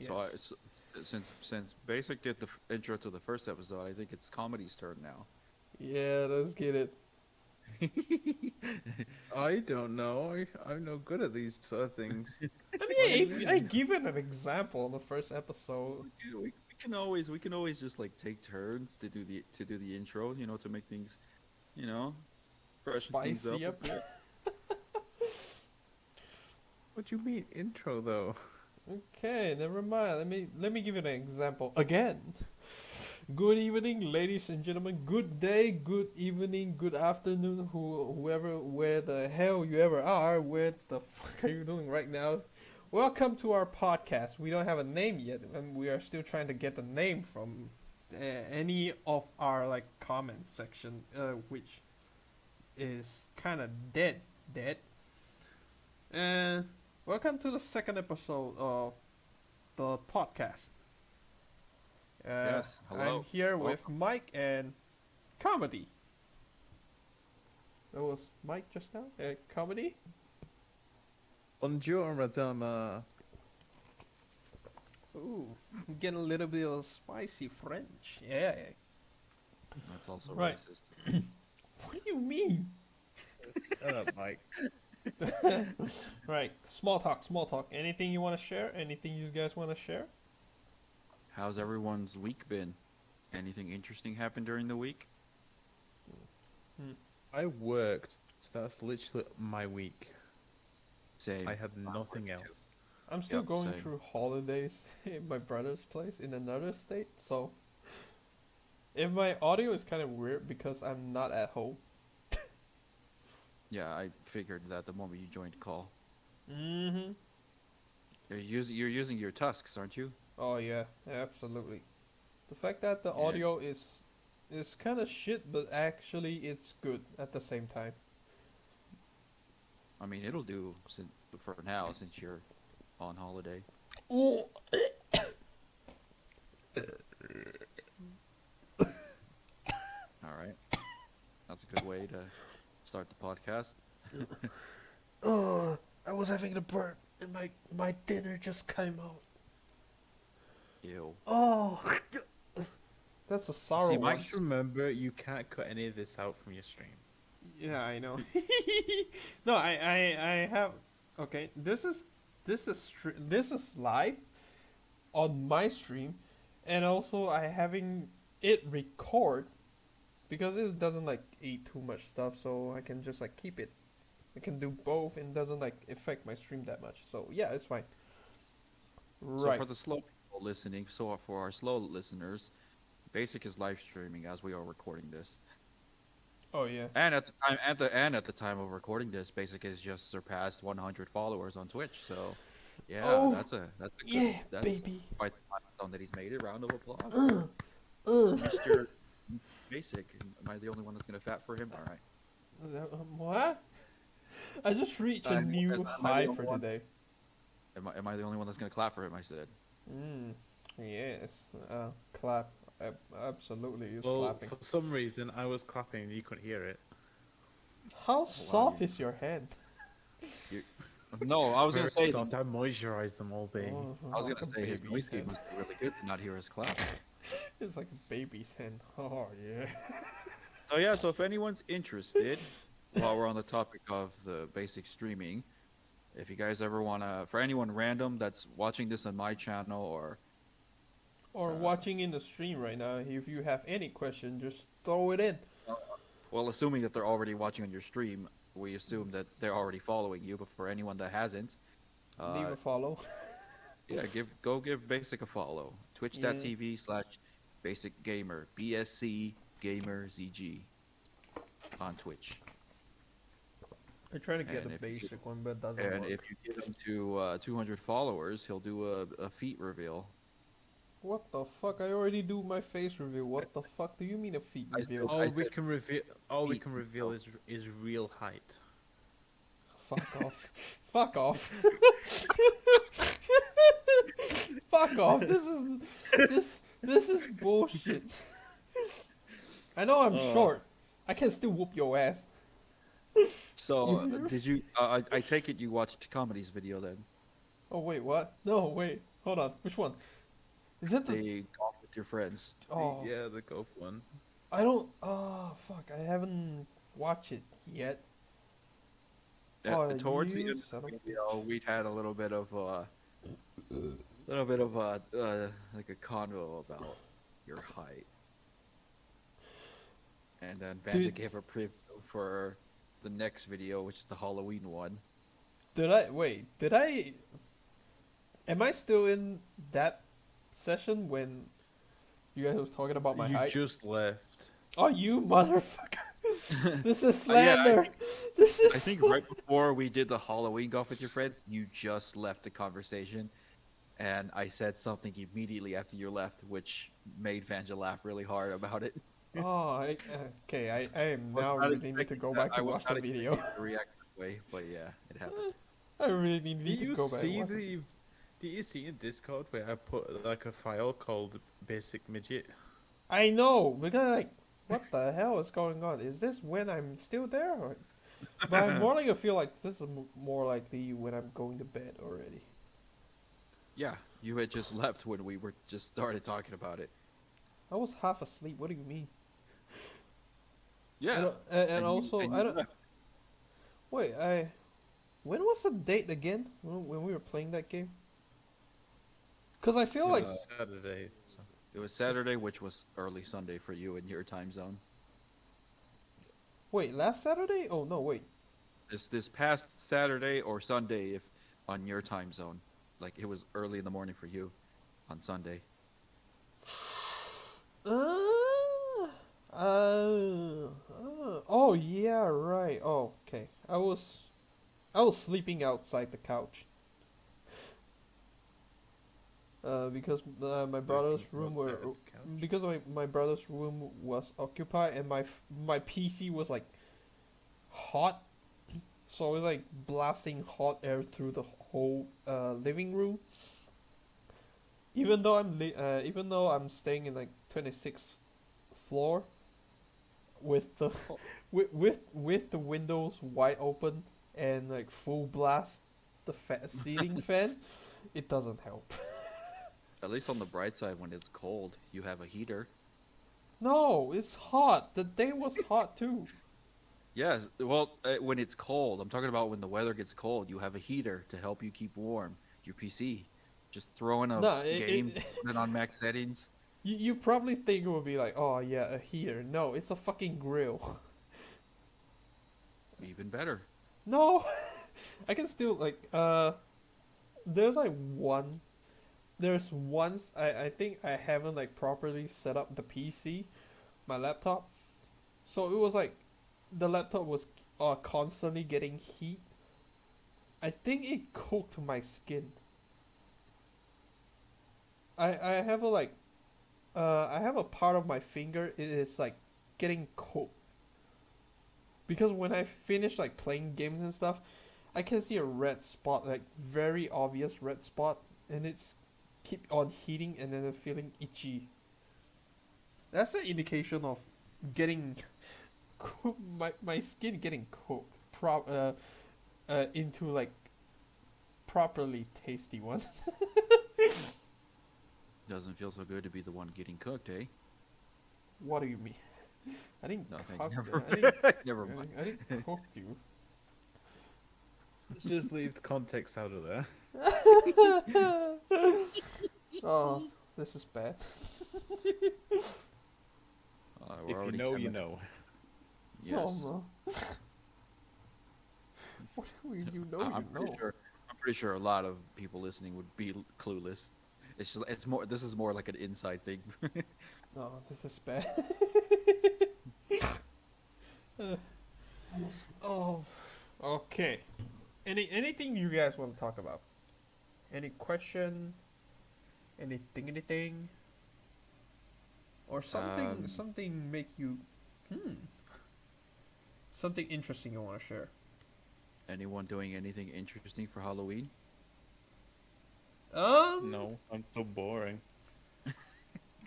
So since Basic did the intro to the first episode, I think it's Comedy's turn now. Yeah, let's get it. I don't know. I'm no good at these sort of things. I What do mean, you if I mean? give it an example in the first episode. We can always just like take turns to do the intro, to make things, you know, freshen things up Spicy a up. bit. What do you mean intro though? Okay, never mind. Let me give you an example again. Good evening, ladies and gentlemen. Good day, good evening, good afternoon, whoever, where the hell you ever are. Where the fuck are you doing right now? Welcome to our podcast. We don't have a name yet, and we are still trying to get the name from any of our like comment section, which is kind of dead. And welcome to the second episode of the podcast. Yes. I'm Hello. here with Welcome. Mike and Comedy. That was Mike just now. Comedy. Bonjour, madame. Ooh, getting a little bit of spicy French. Yeah. That's also Right. racist. What do you mean? Shut up, Mike. Right. Small talk. Small talk. Anything you want to share? Anything you guys want to share? How's everyone's week been? Anything interesting happened during the week? Hmm. I worked. So that's literally my week. Same. I had I'm nothing working too. else. I'm still Yep, going same. through holidays in my brother's place in another state, so if my audio is kind of weird because I'm not at home. Yeah, I figured that the moment you joined the call. Mm-hmm. You're using your tusks, aren't you? Oh yeah, absolutely. The fact that the Yeah. audio is kind of shit, but actually it's good at the same time. I mean, it'll do for now since you're on holiday. Oh, All right. That's a good way to start the podcast. oh, I was having a burp and my dinner just came out. Ew. Oh, that's a sorrow See, one. Mike- Just remember, you can't cut any of this out from your stream. Yeah, I know. No, I have. Okay, this is live on my stream, and also I having it record because it doesn't like eat too much stuff, so I can just like keep it. I can do both, and doesn't like affect my stream that much. So yeah, it's fine. So Right. for the slow people listening, so for our slow listeners, Basic is live streaming as we are recording this. Oh yeah. And at the time of recording this, Basic has just surpassed 100 followers on Twitch. So, yeah, Oh that's a good yeah, that's baby. quite the milestone that he's made it. Round of applause, Uh, uh. Mr. Basic. Am I the only one that's gonna fat for him? All right. What? I just reached a Am new I the high only for one? today. Am I the only one that's gonna clap for him? I said. Yes. Clap. Absolutely is Well, clapping. for some reason, I was clapping and you couldn't hear it. How Wow, soft is your hand? you no, I was gonna Very say. soft. I moisturized them all day. Oh, I was like gonna a say his baby's noise gate hand. must be really good to not hear us clap. It's like a baby's hand. Oh yeah. So yeah, so if anyone's interested, while we're on the topic of the basic streaming, if you guys ever wanna, for anyone random that's watching this on my channel or Or uh, watching in the stream right now, if you have any question, just throw it in. well, assuming that they're already watching on your stream, we assume that they're already following you. But for anyone that hasn't, Leave uh, a follow. yeah, give Basic a follow. Yeah. Twitch.tv/Basic Gamer BSC Gamer ZG on Twitch. I try to get And a if you basic one, but it doesn't and work. if you get him to 200 followers, he'll do a feat reveal. What the fuck? I already do my face reveal. What the fuck do you mean a feet I said- reveal? All I we said can reveal, all we feet can reveal is real height. Fuck off. Fuck off. Fuck off. This is bullshit. I know I'm short. I can still whoop your ass. So, did you? I take it you watched Comedy's video then. Oh wait, what? No, wait. Hold on. Which one? Is it the? The golf with your friends. Oh, Yeah, the golf one. I don't. Oh fuck! I haven't watched it yet. Oh, Towards the you end son of of. the video, we had a little bit of like a convo about your height, and then Banja Dude, gave a preview for the next video, which is the Halloween one. did I wait? Did I? Am I still in that session when you guys was talking about my You height? just left. Oh, you motherfucker! This is Yeah, slander. This is. I think right before we did the Halloween golf with your friends, you just left the conversation, and I said something immediately after you left, which made Vanja laugh really hard about it. Oh, okay. I am Was now not really need to expecting go that. back I to was watch not the video. expecting to react that way, but yeah, it happened. I really need Did to you go back. see And watch it. the? Did you see in Discord where I put like a file called basic midget? I know because like, what the hell is going on? Is this when I'm still there? Or... But I'm more like I feel like this is more likely when I'm going to bed already. Yeah, you had just left when we were just started talking about it. I was half asleep. What do you mean? Yeah, And also and I you don't. left. Wait, I. When was the date again? When we were playing that game? Cause I feel like Saturday. So. It was Saturday, which was early Sunday for you in your time zone. wait, last Saturday? Oh no, wait. This past Saturday or Sunday, if on your time zone, like it was early in the morning for you, on Sunday. Uh, oh yeah, right. Oh, okay. I was sleeping outside the couch. Because my brother's room were Outside the couch. because my brother's room was occupied and my PC was like hot, so it was like blasting hot air through the whole living room. Even though I'm staying in like 26th floor with the Oh. with the windows wide open and like full blast ceiling fan, it doesn't help. At least on the bright side, when it's cold, you have a heater. No, it's hot. The day was hot too. Yes, well, when it's cold, I'm talking about when the weather gets cold, you have a heater to help you keep warm. Your PC, just throw in a No, game, put it on max settings. you probably think it would be like, oh yeah, a heater. No, it's a fucking grill. Even better. No, I can still like there's like there's once I think I haven't like properly set up the PC, my laptop. So it was like the laptop was constantly getting heat. I think it cooked my skin. I have a like I have a part of my finger it is like getting cooked because when I finish like playing games and stuff, I can see a red spot, like very obvious red spot, and it's keep on heating and then feeling itchy. That's an indication of getting my skin getting cooked into like properly tasty one. Doesn't feel so good to be the one getting cooked, eh? What do you mean? I didn't Nothing. cook Never, you. never mind. I didn't cook you. Let's just leave the context out of there. Oh, this is bad. We're If you already know, 10 you minutes. know. Yes. No, no. What do you know? I'm You pretty know. sure. I'm pretty sure a lot of people listening would be clueless. It's just. It's more. This is more like an inside thing. No, this is bad. Oh, okay. Anything you guys want to talk about? Any question? Anything? Or something? Something make you? Something interesting you want to share? Anyone doing anything interesting for Halloween? No, I'm so boring.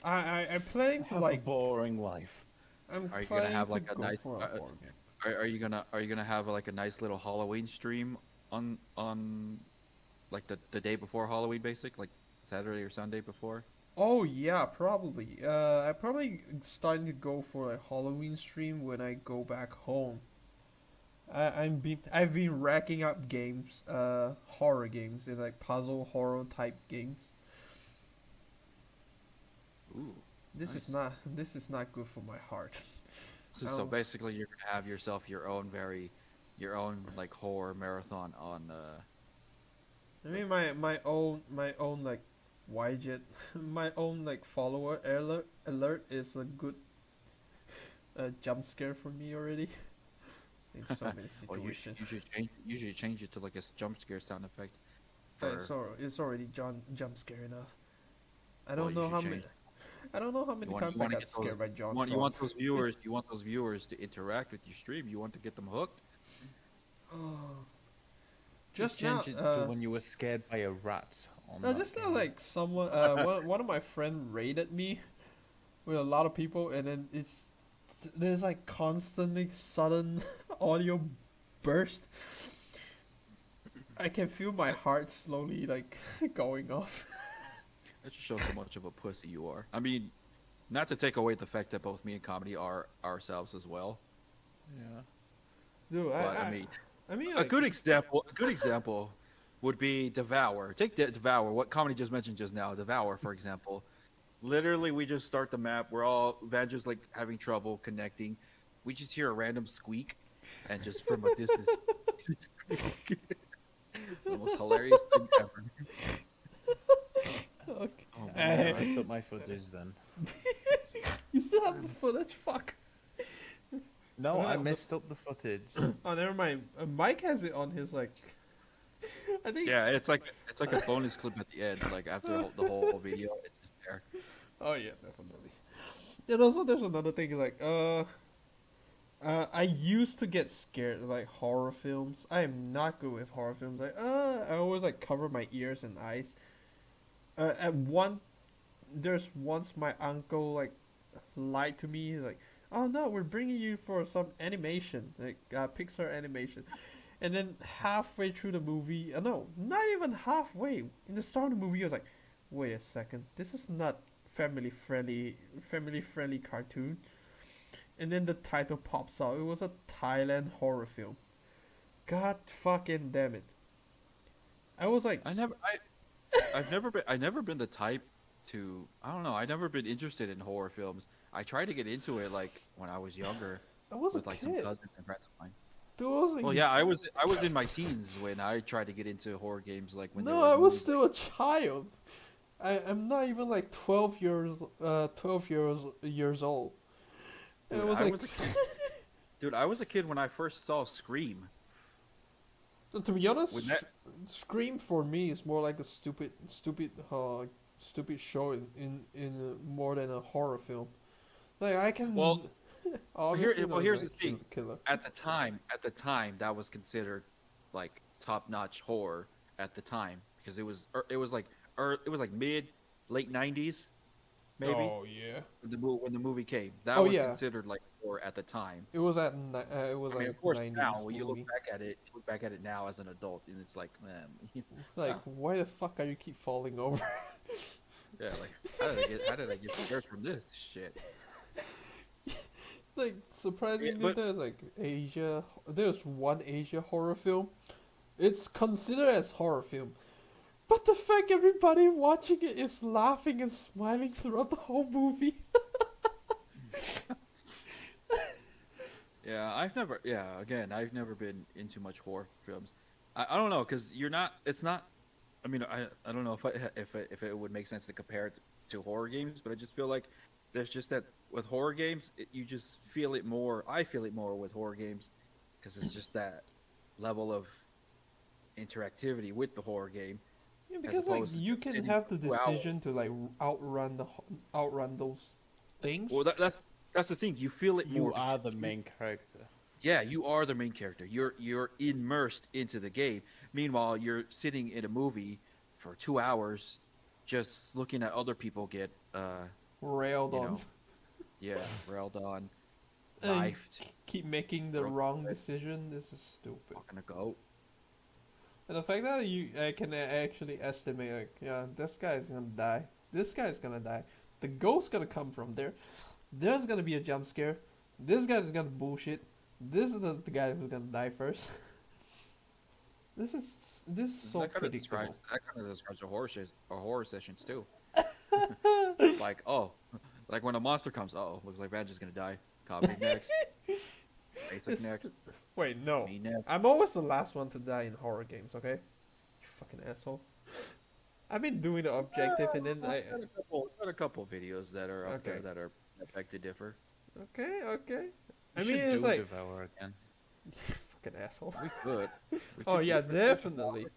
I'm planning to Have like. a boring life. I'm Are you gonna planning have to like a go nice? for a horror game. Are you gonna have like a nice little Halloween stream on like the day before Halloween, like Saturday or Sunday before. Oh yeah, probably. I probably starting to go for a Halloween stream when I go back home. I've been racking up games, horror games, and like puzzle horror type games. Ooh, nice. This is not good for my heart. So Oh, basically, you're gonna have yourself your own like horror marathon on. I mean my own like widget, my own like follower alert is a good jump scare for me already in so many Well, situations. you should change it to like a jump scare sound effect for. It's already jump scare enough. I Well, don't you know should how many change. I don't know how many You times I want to got get those. scared by John You want Croft. those viewers to interact with your stream. You want to get them hooked. Oh, Just just now, change it to when you were scared by a rat on no, that just now, game. like someone, one of my friend raided me with a lot of people, and then there's like constantly sudden audio burst. I can feel my heart slowly like going off. That just shows how much of a pussy you are. I mean, not to take away the fact that both me and comedy are ourselves as well, Yeah. Dude, but I mean, I mean a like, good example. A good example would be Devour. Take Devour. What comedy just mentioned just now. Devour, for example. Literally, we just start the map. We're all Vandra's like having trouble connecting. We just hear a random squeak, and just from a distance, the most hilarious thing ever. okay. Oh man, I Hey, messed up my footage then. you still have the footage? Fuck. No, I Well, messed up the footage. oh, never mind. Mike has it on his like. I think. Yeah, it's like a bonus clip at the end. Like after the whole video, it's just there. Oh yeah, definitely. And also, there's another thing like I used to get scared of, like horror films. I am not good with horror films. Like I always like cover my ears and eyes. At one, there's once my uncle like lied to me like, oh no, we're bringing you for some animation like Pixar animation, and then halfway through the movie, no, not even halfway. In the start of the movie, I was like, wait a second, this is not family friendly cartoon. And then the title pops out. It was a Thailand horror film. God fucking damn it! I was like, I've never been the type to I don't know. I've never been interested in horror films. I tried to get into it like when I was younger I was a with like some kid. cousins and friends of mine. Dude, I was like, Well, yeah, I was in my teens when I tried to get into horror games, like when there no, I was was movies like still a child. I'm not even like 12 years old. And I dude, was I like, was a kid. Dude, I was a kid when I first saw Scream. to be honest, When that Scream for me is more like a stupid show in more than a horror film. Like I can well, obviously well not here's the like thing. killer. At the time that was considered like top-notch horror at the time because it was like it was like mid late 90s maybe Oh yeah. when the movie came. That Oh was yeah. considered like horror at the time. It was I mean, like of course, 90s now when movie. you look back at it now as an adult, and it's like, man, Like wow, why the fuck are you keep falling over? yeah, like how did I get scared from this shit? Like Yeah, surprisingly, but There's one Asia horror film. It's considered as horror film, but the fact everybody watching it is laughing and smiling throughout the whole movie. yeah, again, I've never been into much horror films. I don't know, cause you're not. It's not. I mean, I don't know if it would make sense to compare it to horror games, but I just feel like there's just that with horror games, you just feel it more. I feel it more with horror games, because it's just that level of interactivity with the horror game Yeah, as because like opposed to you just can sitting have the for 2 hours. decision to like outrun those things. Well, that's the thing. You feel it You more are because the main character. yeah, you are the main character. You're immersed into the game. Meanwhile, you're sitting in a movie for 2 hours, just looking at other people get Railed you on know, yeah, railed on, and you knifed, keep making the thrown wrong to decision. This is stupid. fucking a goat. And the fact that I can actually estimate, like, yeah, this guy's gonna die. This guy's gonna die. The ghost's gonna come from there. There's gonna be a jump scare. This guy's gonna bullshit. This is the guy who's gonna die first. This is so predictable. That kind of describes a horror sessions too. Like, oh, like when a monster comes, oh, looks like Badger's gonna die. Copy next, basic It's- next, Wait, no. me next. I'm always the last one to die in horror games, okay? You fucking asshole. I've been doing the objective and then I. Got a couple videos that are up there Okay. that are that beg to differ. Okay, okay. I We mean, should it's do like. Devour again. Fucking asshole. We could. Oh, yeah, definitely.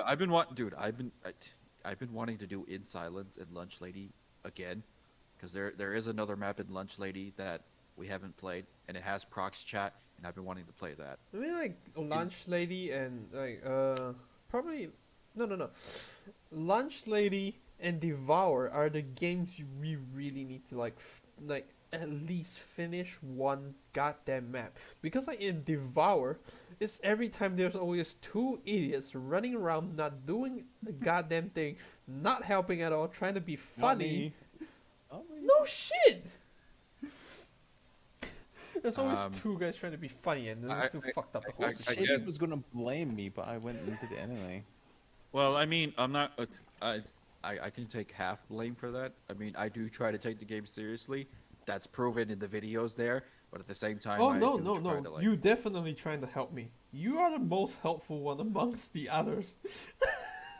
I've been wanting, dude. I've been wanting to do In Silence and Lunch Lady again, because there is another map in Lunch Lady that we haven't played, and it has prox chat, and I've been wanting to play that. I mean, like, Lunch Lady and, like, probably. No. Lunch Lady and Devour are the games we really need to, like, at least finish one goddamn map. Because, like, in Devour, it's every time there's always two idiots running around, not doing the goddamn thing, not helping at all, trying to be funny. No shit! There's always two guys trying to be funny, and this is too fucked up. The whole I Said shit. he guess- was gonna blame me, but I went and did it anyway. Well, I mean, I'm not. I can take half blame for that. I mean, I do try to take the game seriously. That's proven in the videos there. But at the same time, Oh I no, do no, try no! to, like, You definitely trying to help me. You are the most helpful one amongst the others.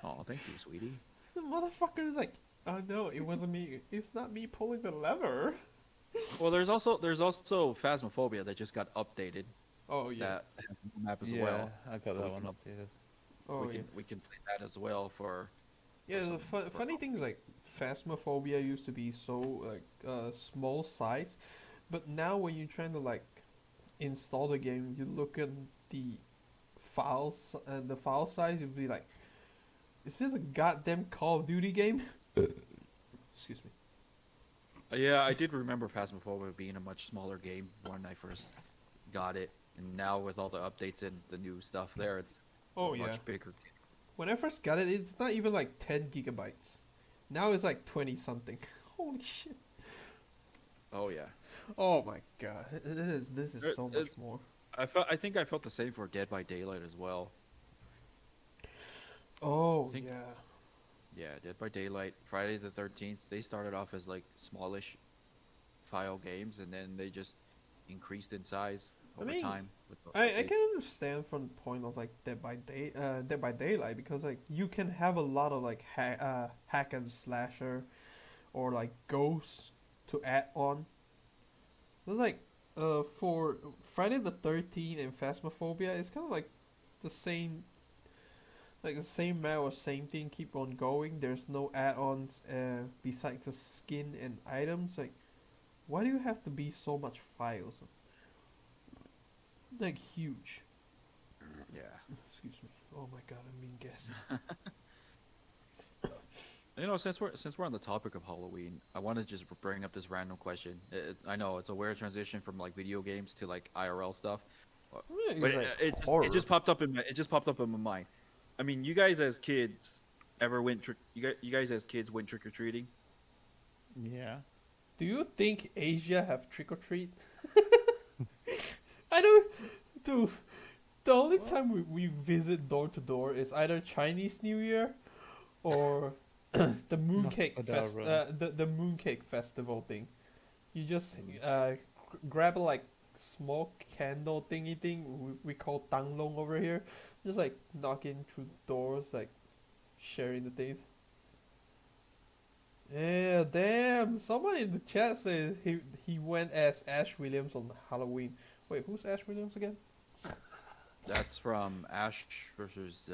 oh, thank you, sweetie. The motherfucker is like, oh no, it wasn't me. It's not me pulling the lever. Well, there's also Phasmophobia that just got updated. Oh yeah. That has a map as Yeah, well. I got We that one can- updated. Oh yeah. We can play that as well for. Yeah, the some- for funny thing is, like, Phasmophobia used to be so, like, small size, but now when you're trying to, like, install the game, you look at the files and the file size, you'll be like, is this a goddamn Call of Duty game? Excuse me. Yeah, I did remember Phasmophobia being a much smaller game when I first got it, and now with all the updates and the new stuff there, it's Oh a yeah. much bigger. When I first got it, it's not even like 10 gigabytes. Now it's like 20 something. Holy shit. Oh yeah, Oh my god. This is so much more. I think I felt the same for Dead by Daylight as well. Oh think- yeah. Yeah, Dead by Daylight, Friday the 13th. They started off as like smallish file games, and then they just increased in size I over mean, time. With those I updates. can understand from the point of like Dead by Daylight, because like you can have a lot of like hack and slasher or like ghosts to add on. It's like for Friday the 13th and Phasmophobia, it's kind of like the same, like the same map or same thing, keep on going. There's no add-ons besides the skin and items. Like, why do you have to be so much files? Like huge. Yeah. Excuse me. Oh my god, I'm being gassy. You know, since we're on the topic of Halloween, I want to just bring up this random question. I know it's a weird transition from like video games to like IRL stuff, but it just popped up in my mind. I mean, you guys as kids ever went you guys as kids went trick or treating? Yeah. Do you think Asia have trick or treat? I don't. Dude, the only time we visit door to door is either Chinese New Year or the mooncake the mooncake festival thing. You just grab a like small candle thingy thing we call tanglong over here. Just like knocking through doors, like sharing the things. Yeah, damn! Someone in the chat says he went as Ash Williams on Halloween. Wait, who's Ash Williams again? That's from Ash versus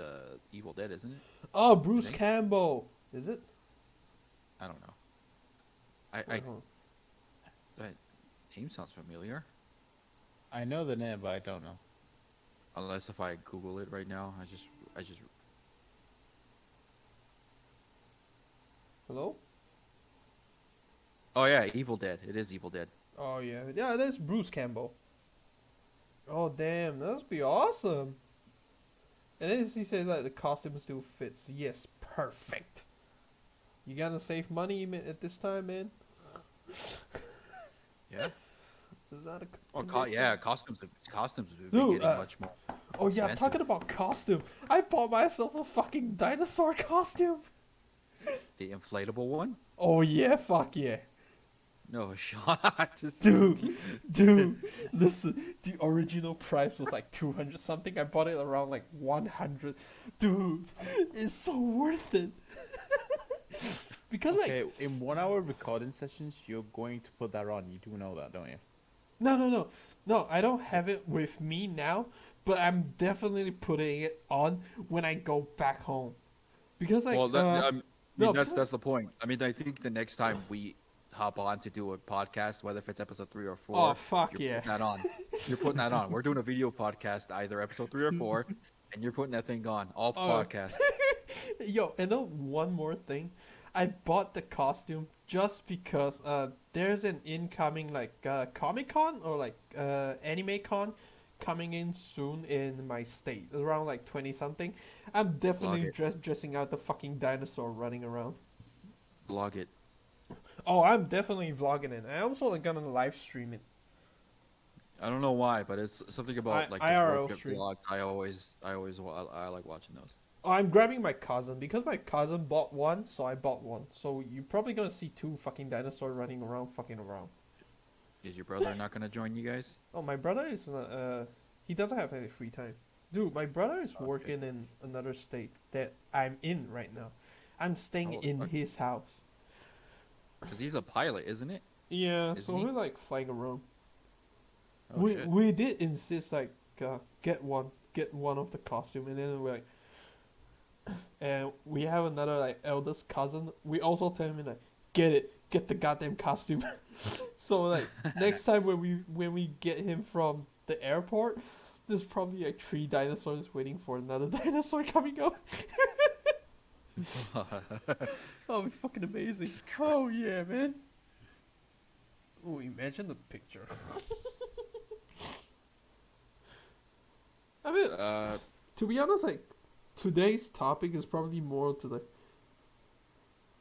Evil Dead, isn't it? Oh, Bruce think- Campbell. Is it? I don't know. Uh-huh. That name sounds familiar. I know the name, but I don't know. Unless if I Google it right now, I just. Hello? Oh yeah, Evil Dead. It is Evil Dead. Oh yeah, yeah. That's Bruce Campbell. Oh damn, that must be awesome. And then he says that the costume still fits. Yes, perfect. You gonna save money at this time, man? Yeah. Is that a Well, conviction? yeah, costumes would be Dude, getting much more oh yeah, expensive. talking about costume. I bought myself a fucking dinosaur costume. The inflatable one? Oh yeah, fuck yeah. No shot. Dude, listen, the original price was like 200 something. I bought it around like 100. Dude, it's so worth it. Because Okay, like, in 1 hour recording sessions, you're going to put that on. You do know that, don't you? no, I don't have it with me now, but I'm definitely putting it on when I go back home. Because like, Well, I mean, no, that's because, the point. I mean, I think the next time we hop on to do a podcast, whether if it's episode 3 or 4, oh fuck you're yeah. putting that on. You're putting that on. We're doing a video podcast, either episode 3 or 4, and you're putting that thing on. All Oh, podcast. yo, and then one more thing, I bought the costume just because there's an incoming like Comic Con or like Anime Con coming in soon in my state around like 20 something. I'm Vlog definitely it. dressing out the fucking dinosaur running around. Vlog it. Oh, I'm definitely vlogging it. I also gonna live stream it. I don't know why, but it's something about like those road IRL trip stream. vlogs. I like watching those. Oh, I'm grabbing my cousin because my cousin bought one, so I bought one. So you're probably gonna see two fucking dinosaurs running around, fucking around. Is your brother not gonna join you guys? Oh, my brother is he doesn't have any free time. Dude, my brother is Okay. working in another state that I'm in right now. I'm staying Oh, in his house. because he's a pilot, isn't it? Yeah, Isn't so he? we're like flying around. Oh we shit. we did insist like get one of the costume, and then we're like, and we have another like eldest cousin. We also tell him like get the goddamn costume. So like next time when we get him from the airport, there's probably like 3 dinosaurs waiting for another dinosaur coming up. That'll be fucking amazing. Jesus Oh yeah, man. Oh, imagine the picture. I mean, to be honest, like today's topic is probably more to the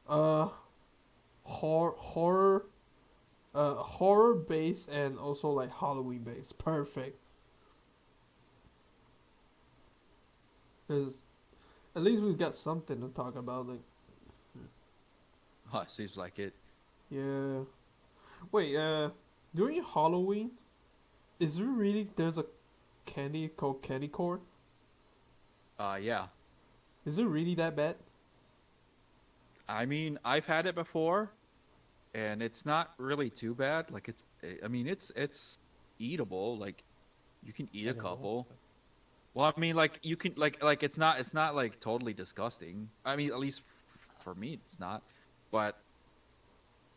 uh horror horror based and also like Halloween based. Perfect. 'Cause at least we've got something to talk about. Like, seems like it. yeah. Wait, during Halloween, is there really there's a candy called candy corn? Yeah. Is it really that bad? I mean, I've had it before, and it's not really too bad. Like I mean, it's eatable. Like you can eat a couple. Well, I mean, like you can like it's not like totally disgusting. I mean, at least for me, it's not. But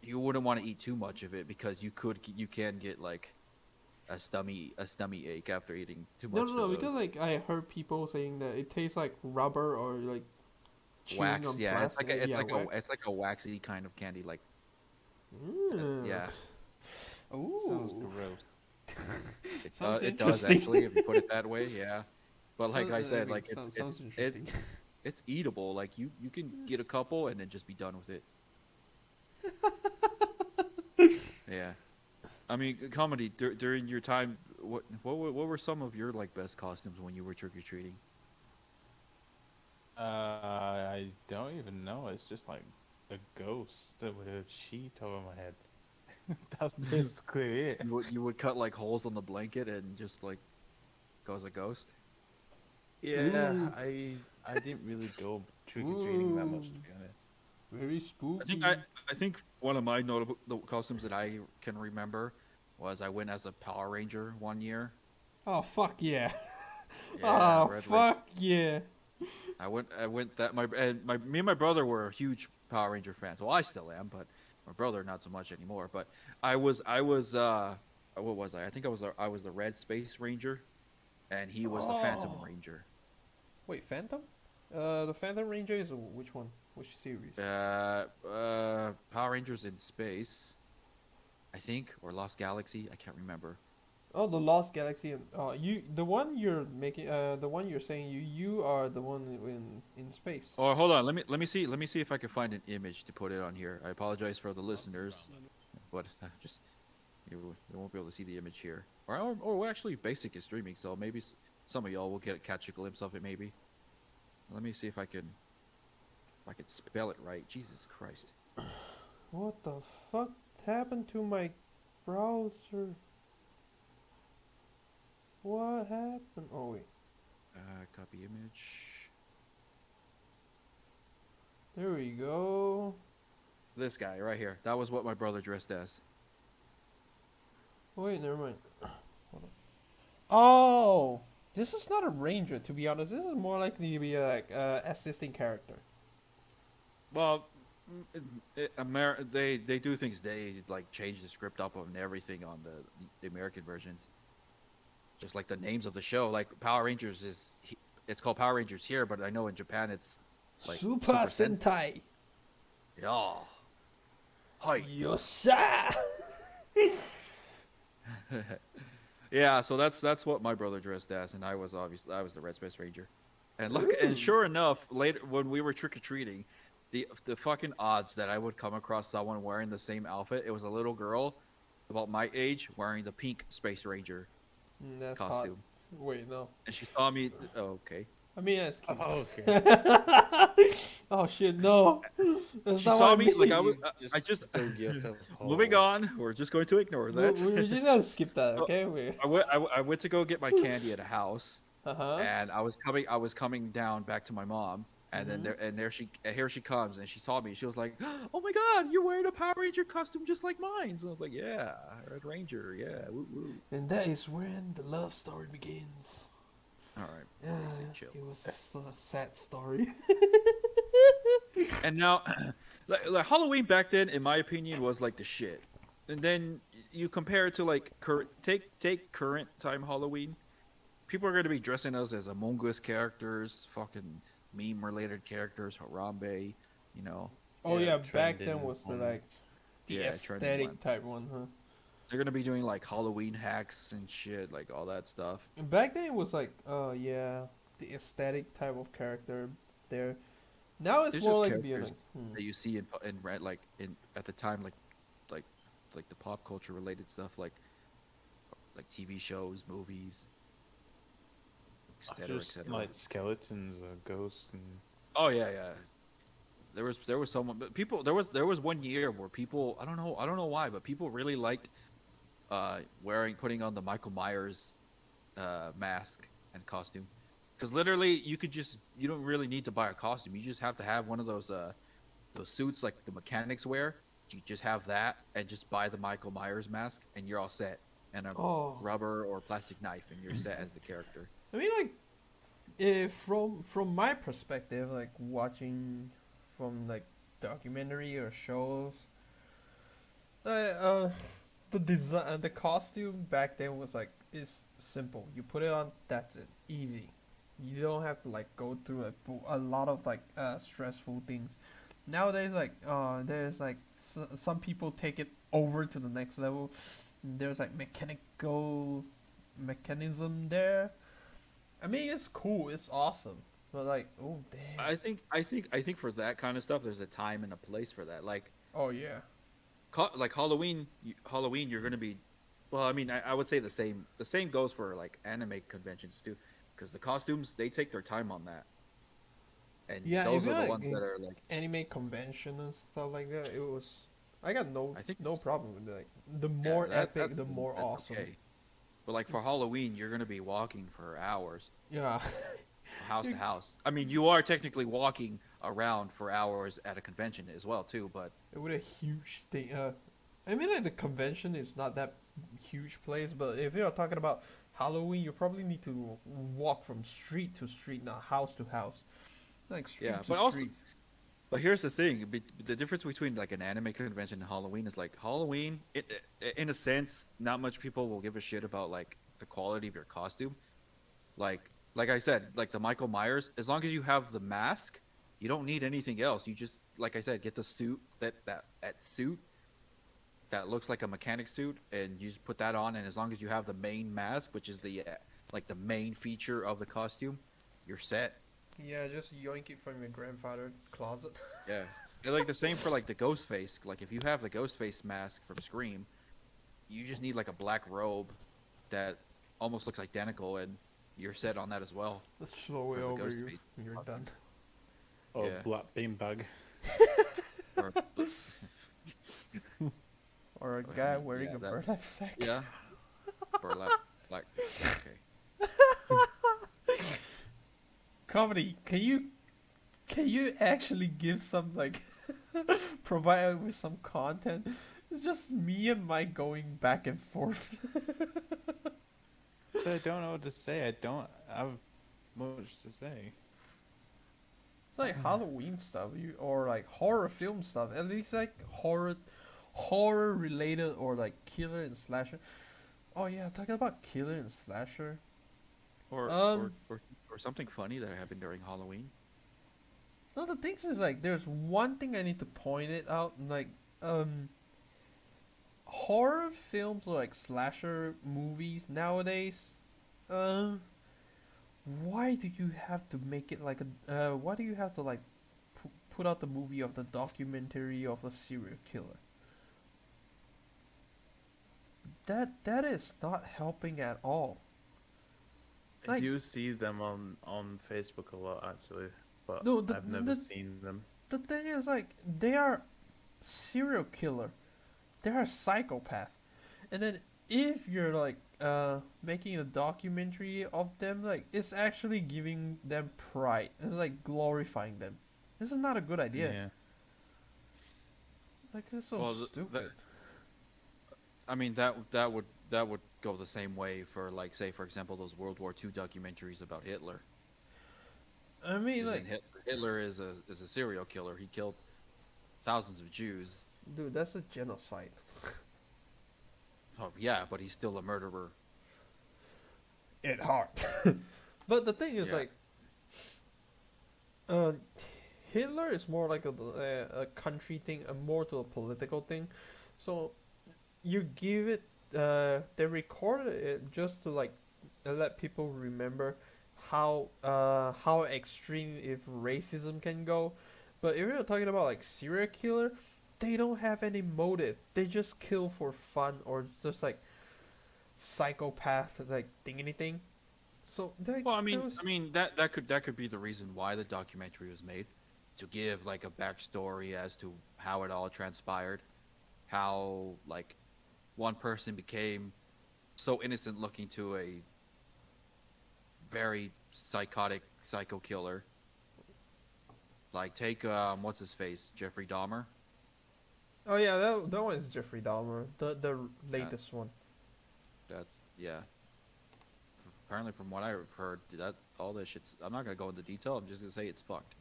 you wouldn't want to eat too much of it because you can get like a stomach ache after eating too No, much no, of no. Because those. like I heard people saying that it tastes like rubber or like chewing Wax, on yeah, plastic. Wax. it's like a waxy kind of candy, like Mm. yeah. Sounds Ooh. gross. Sounds It does interesting. actually if you put it that way, yeah. But like I said, like sounds interesting. it's eatable. Like you can get a couple and then just be done with it. Yeah. I mean, comedy during your time. What were some of your like best costumes when you were trick or treating? I don't even know. It's just like a ghost with a sheet over my head. That's basically it. You would cut like holes on the blanket and just like go as a ghost. Yeah, Ooh. I didn't really go trick or treating that much, to be honest. Very spooky. I think one of my notable the costumes that I can remember was I went as a Power Ranger one year. Oh fuck yeah. Yeah, Oh Red fuck yeah. I went that me and my brother were huge Power Ranger fans. Well, I still am, but my brother not so much anymore. But I was what was I? I think I was the Red Space Ranger, and he was the Phantom Oh. Ranger. Wait, Phantom? The Phantom Ranger is which one? Which series? Power Rangers in Space, I think, or Lost Galaxy. I can't remember. Oh, the Lost Galaxy. You the one you're making. The one you're saying you are the one in space. Or hold on, let me see if I can find an image to put it on here. I apologize for the listeners, but just you won't be able to see the image here. Or actually, Basic is streaming, so maybe some of y'all will catch a glimpse of it. Maybe. Let me see if I can spell it right. Jesus Christ. What the fuck happened to my browser? What happened? Oh wait, Copy image. there we go. This guy right here. That was what my brother dressed as. Wait, never mind. Hold on. Oh, this is not a ranger. To be honest, this is more likely to be like assisting character. Well, they do things. They like change the script up and everything on the American versions. Just like the names of the show, like Power Rangers it's called Power Rangers here, but I know in Japan it's like Super Sen. Sentai. Yeah. Hi. Yosa. Yeah, so that's what my brother dressed as, and I was the Red Space Ranger. And look, and Ooh. sure enough, later when we were trick or treating, the fucking odds that I would come across someone wearing the same outfit. It was a little girl about my age wearing the pink Space Ranger That's hot. costume, Wait, no. and she saw me. Oh, okay. I mean, that's cute. Oh, okay. Oh shit, no. That's She not saw what I me like mean. I just dug yourself a moving hole. on. We're just going to ignore We- that. We're just gonna skip that, So, okay? We. I went to go get my candy at a house, Uh huh. and I was coming down back to my mom, and then here she comes, and she saw me. She was like, "Oh my God, you're wearing a Power Ranger costume just like mine." So I was like, "Yeah, Red Ranger, yeah, woo woo." And that is when the love story begins. All right, Yeah, easy, chill. it was a sad story. And now, like Halloween back then, in my opinion, was like the shit. And then you compare it to like take current time Halloween. People are gonna be dressing us as Among Us characters, fucking meme related characters, Harambe, you know. Oh yeah, back trending then was the ones. like the Yeah, trending one. aesthetic type one, huh? They're gonna be doing like Halloween hacks and shit, like all that stuff. And back then it was like, oh yeah, the aesthetic type of character there. Now it's There's more just like being characters like, that you see in red, like in at the time, like like the pop culture related stuff, like TV shows, movies, etc. Just etc. like skeletons, ghosts, and Oh yeah, yeah. There was someone, but people there was one year where people I don't know why, but people really liked putting on the Michael Myers mask and costume, because literally you don't really need to buy a costume. You just have to have one of those suits like the mechanics wear. You just have that and just buy the Michael Myers mask and you're all set. And a oh. rubber or plastic knife and you're set as the character. I mean, like, if from my perspective, like watching from like documentary or shows, uh, the design, the costume back then was like is simple. You put it on, that's it, easy. You don't have to like go through a lot of like stressful things. Nowadays, like there's like some people take it over to the next level. There's like mechanical mechanism there. I mean, it's cool, it's awesome, but like, oh damn. I think for that kind of stuff, there's a time and a place for that. Like Oh yeah. like Halloween, you're gonna be. Well, I mean, I would say the same. The same goes for like anime conventions too, because the costumes they take their time on that, and Yeah, those even are the like ones in that are like. anime convention and stuff like that, it was. I got I think no it's- problem with it. Like the Yeah, more that- epic, the that's- more that's awesome. okay. But like for Halloween, you're gonna be walking for hours, Yeah. house to house. I mean, you are technically walking around for hours at a convention as well too. But It would a huge thing. I mean, like the convention is not that huge place, but if you're talking about Halloween, you probably need to walk from street to street, not house to house, like street yeah, to but also, street. but here's the thing: the difference between like an anime convention and Halloween is like Halloween, in a sense, not much people will give a shit about like the quality of your costume. Like I said, like the Michael Myers, as long as you have the mask, you don't need anything else. You just, like I said, get the suit that suit, that looks like a mechanic suit, and you just put that on, and as long as you have the main mask, which is the like the main feature of the costume, you're set. Yeah, just yoink it from your grandfather's closet. Yeah. And like the same for like the ghost face. Like if you have the ghost face mask from Scream, you just need like a black robe that almost looks identical, and you're set on that as well. Let's slow it For the over ghost you. face. You're done. Or Yeah. black beanbag. Or, Or a I guy mean, wearing yeah, a that- burlap sack. yeah. Burlap. Like okay. Comedy, can you actually give some like provide us with some content? It's just me and Mike going back and forth. So I don't know what to say. I don't have much to say. It's like Halloween stuff, or like horror film stuff. At least like horror related or like killer and slasher. Oh yeah, talking about killer and slasher. Or, Um, or something funny that happened during Halloween. No, the thing is like there's one thing I need to point it out. Like horror films or like slasher movies nowadays. Um, why do you have to make it like a? Why do you have to like put out the movie of the documentary of a serial killer? That is not helping at all. I Like- do see them on Facebook a lot actually, but No, the- I've never the- seen them. The thing is like they are serial killer. They are psychopath. And then if you're like making a documentary of them, like it's actually giving them pride and like glorifying them. This is not a good idea. Yeah. Like it's so Well, stupid. I mean that would go the same way for like say for example those World War II documentaries about Hitler. I mean 'Cause like in Hitler is a serial killer. He killed thousands of Jews. dude, that's a genocide. Oh yeah, but he's still a murderer. At heart. But the thing is Yeah. like Hitler is more like a country thing, more to a political thing. So you give it, they recorded it just to like let people remember how extreme if racism can go. But if you're talking about like serial killer, they don't have any motive. They just kill for fun or just like psychopath like thing anything. So like, Well, there was- I mean that could be the reason why the documentary was made, to give like a backstory as to how it all transpired, how like one person became so innocent looking to a very psychotic psycho killer. Like take what's his face, Jeffrey Dahmer. Oh yeah, that one is Jeffrey Dahmer, the latest one. That's yeah. Apparently, from what I've heard, that all this shit's. I'm not gonna go into detail. I'm just gonna say it's fucked.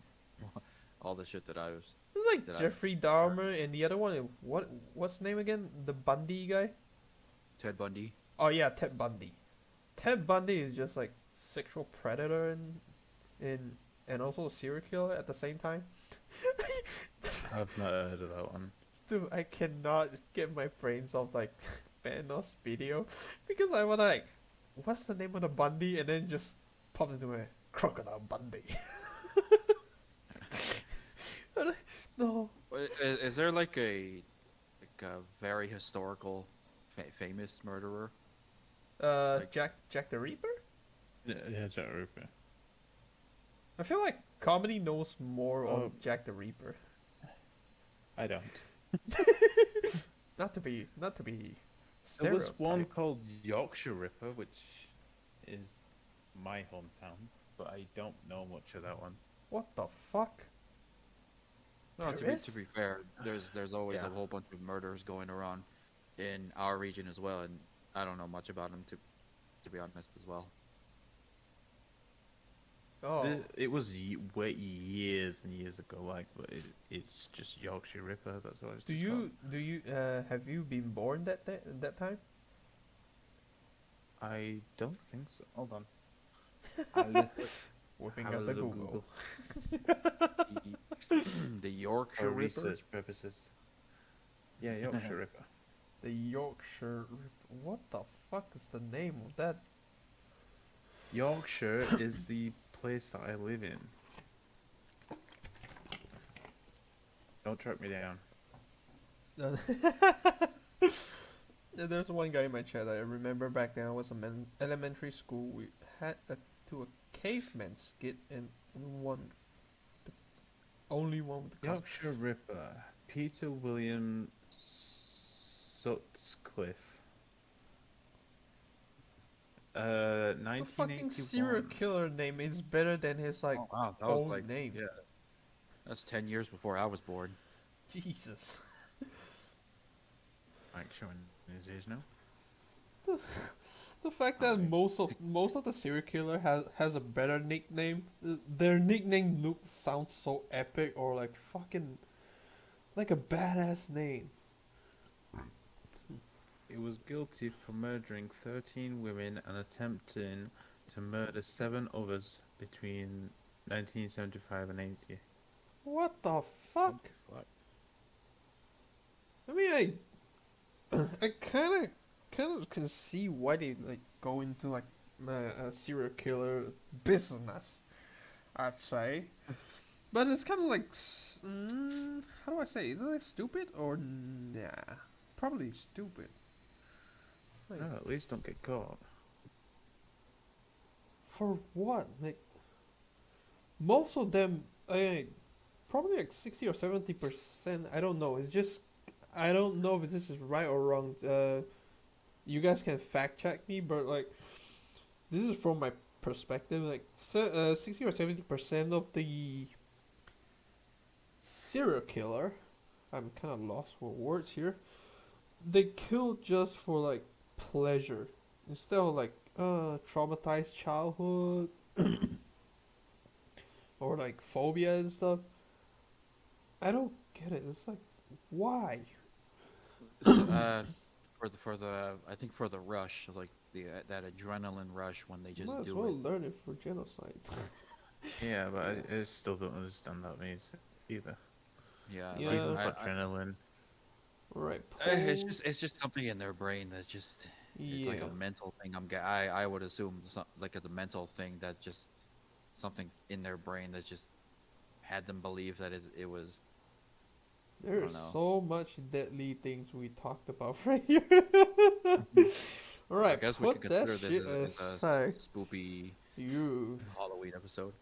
All the shit that I was. It's like that I've Jeffrey heard. Dahmer and the other one. What's the name again? The Bundy guy. Ted Bundy. Oh yeah, Ted Bundy. Ted Bundy is just like sexual predator and also a serial killer at the same time. I've not heard of that one. Dude, I cannot get my brains off like Thanos video because I wanna like, what's the name of the Bundy, and then just pop into my Crocodile Bundy. No. Is there like a very historical, famous murderer? Like- Jack the Reaper. Yeah, Jack Ripper. I feel like comedy knows more Oh. of Jack the Reaper. I don't. Not to be There was one stereotyped. called Yorkshire Ripper, which is my hometown, but I don't know much of that one. What the fuck? No, There is? to be fair, there's always Yeah. a whole bunch of murders going around in our region as well, and I don't know much about them to be honest as well. Oh, It was way years and years ago, like, but it's just Yorkshire Ripper. That's what it's do just you have you been born that time? called. I don't think so. Hold on. I'll Whipping have a out the little Google. The Yorkshire for Ripper. research purposes. Yeah, Yorkshire Ripper. The Yorkshire. What the fuck is the name of that? Yorkshire is the place that I live in. Don't track me down. There's one guy in my chat. I remember back then I was in elementary school. We had to a caveman skit and one, the only one with the costume. Yorkshire Ripper. Peter William Sutcliffe. The fucking serial 1981. killer name is better than his like Oh, wow, that was own like name. yeah, that's 10 years before I was born. Jesus. Mike showing his age now. The fact that Alright. most of the serial killer has a better nickname. Their nickname sounds so epic or like fucking like a badass name. He was guilty for murdering 13 women and attempting to murder 7 others between 1975 and 80. What the fuck? Fuck. I mean, I kind of can see why they like go into like a serial killer business. I'd say, but it's kind of like, how do I say? Is it like stupid or nah? Probably stupid. Like, No, at least don't get caught. for what? Like, most of them, probably like 60 or 70%. I don't know. It's just I don't know if this is right or wrong. You guys can fact check me, but like this is from my perspective. Like 60 or 70% of the serial killer, I'm kind of lost for words here. They kill just for like pleasure instead of like traumatized childhood or like phobia and stuff. I don't get it. It's like why? For the I think for the rush, like the that adrenaline rush when they just Might as do well it. learn it for genocide. Yeah, but I still don't understand that means either. Yeah, Yeah. like Even Yeah. for adrenaline. Right. it's just something in their brain that's just it's like Yeah. a mental thing. I would assume like it's a mental thing that just something in their brain that just had them believe that it was. There's know. so much deadly things we talked about right here. All I right, guess we could put that consider this shit as aside. spoopy You. Halloween episode.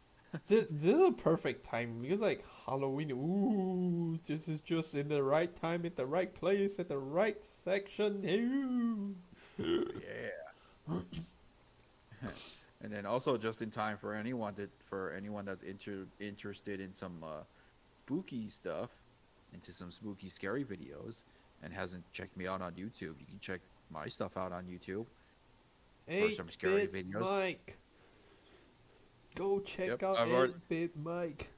This is a perfect time because like Halloween. Ooh, this is just in the right time, at the right place, at the right section. Ooh. Yeah. And then also just in time for anyone that's interested in some spooky stuff, into some spooky scary videos, and hasn't checked me out on YouTube, you can check my stuff out on YouTube for some scary 8-Bit videos. Mike. Go check Yep, out I've already 8-Bit Mike.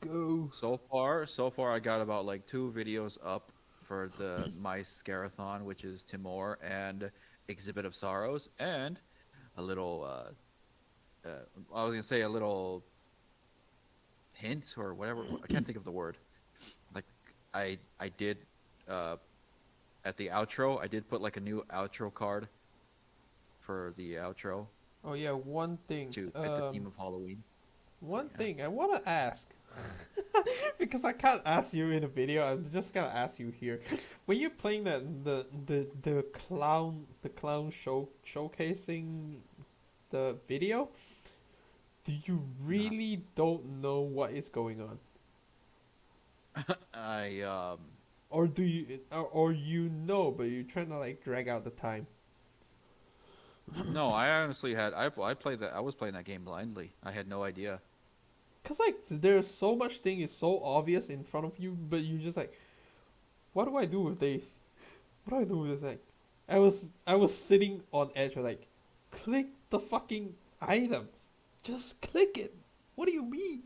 Go. so far I got about like 2 videos up for the My Scarathon, which is Timor and Exhibit of Sorrows, and a little I was gonna say a little hint or whatever. I can't think of the word. Like I did at the outro, I did put like a new outro card for the outro Oh yeah, one thing. to fit the theme of Halloween. One yeah. thing I want to ask, because I can't ask you in a video. I'm just gonna ask you here. When you're playing the clown showcasing the video, do you really don't know what is going on, I or do you, or you know, but you're trying to like drag out the time? no, I honestly had I played that I was playing that game blindly. I had no idea. Cause like there's so much thing is so obvious in front of you, but you just like, what do I do with this? What do I do with this? Like, I was sitting on edge. Like, click the fucking item, just click it. What do you mean?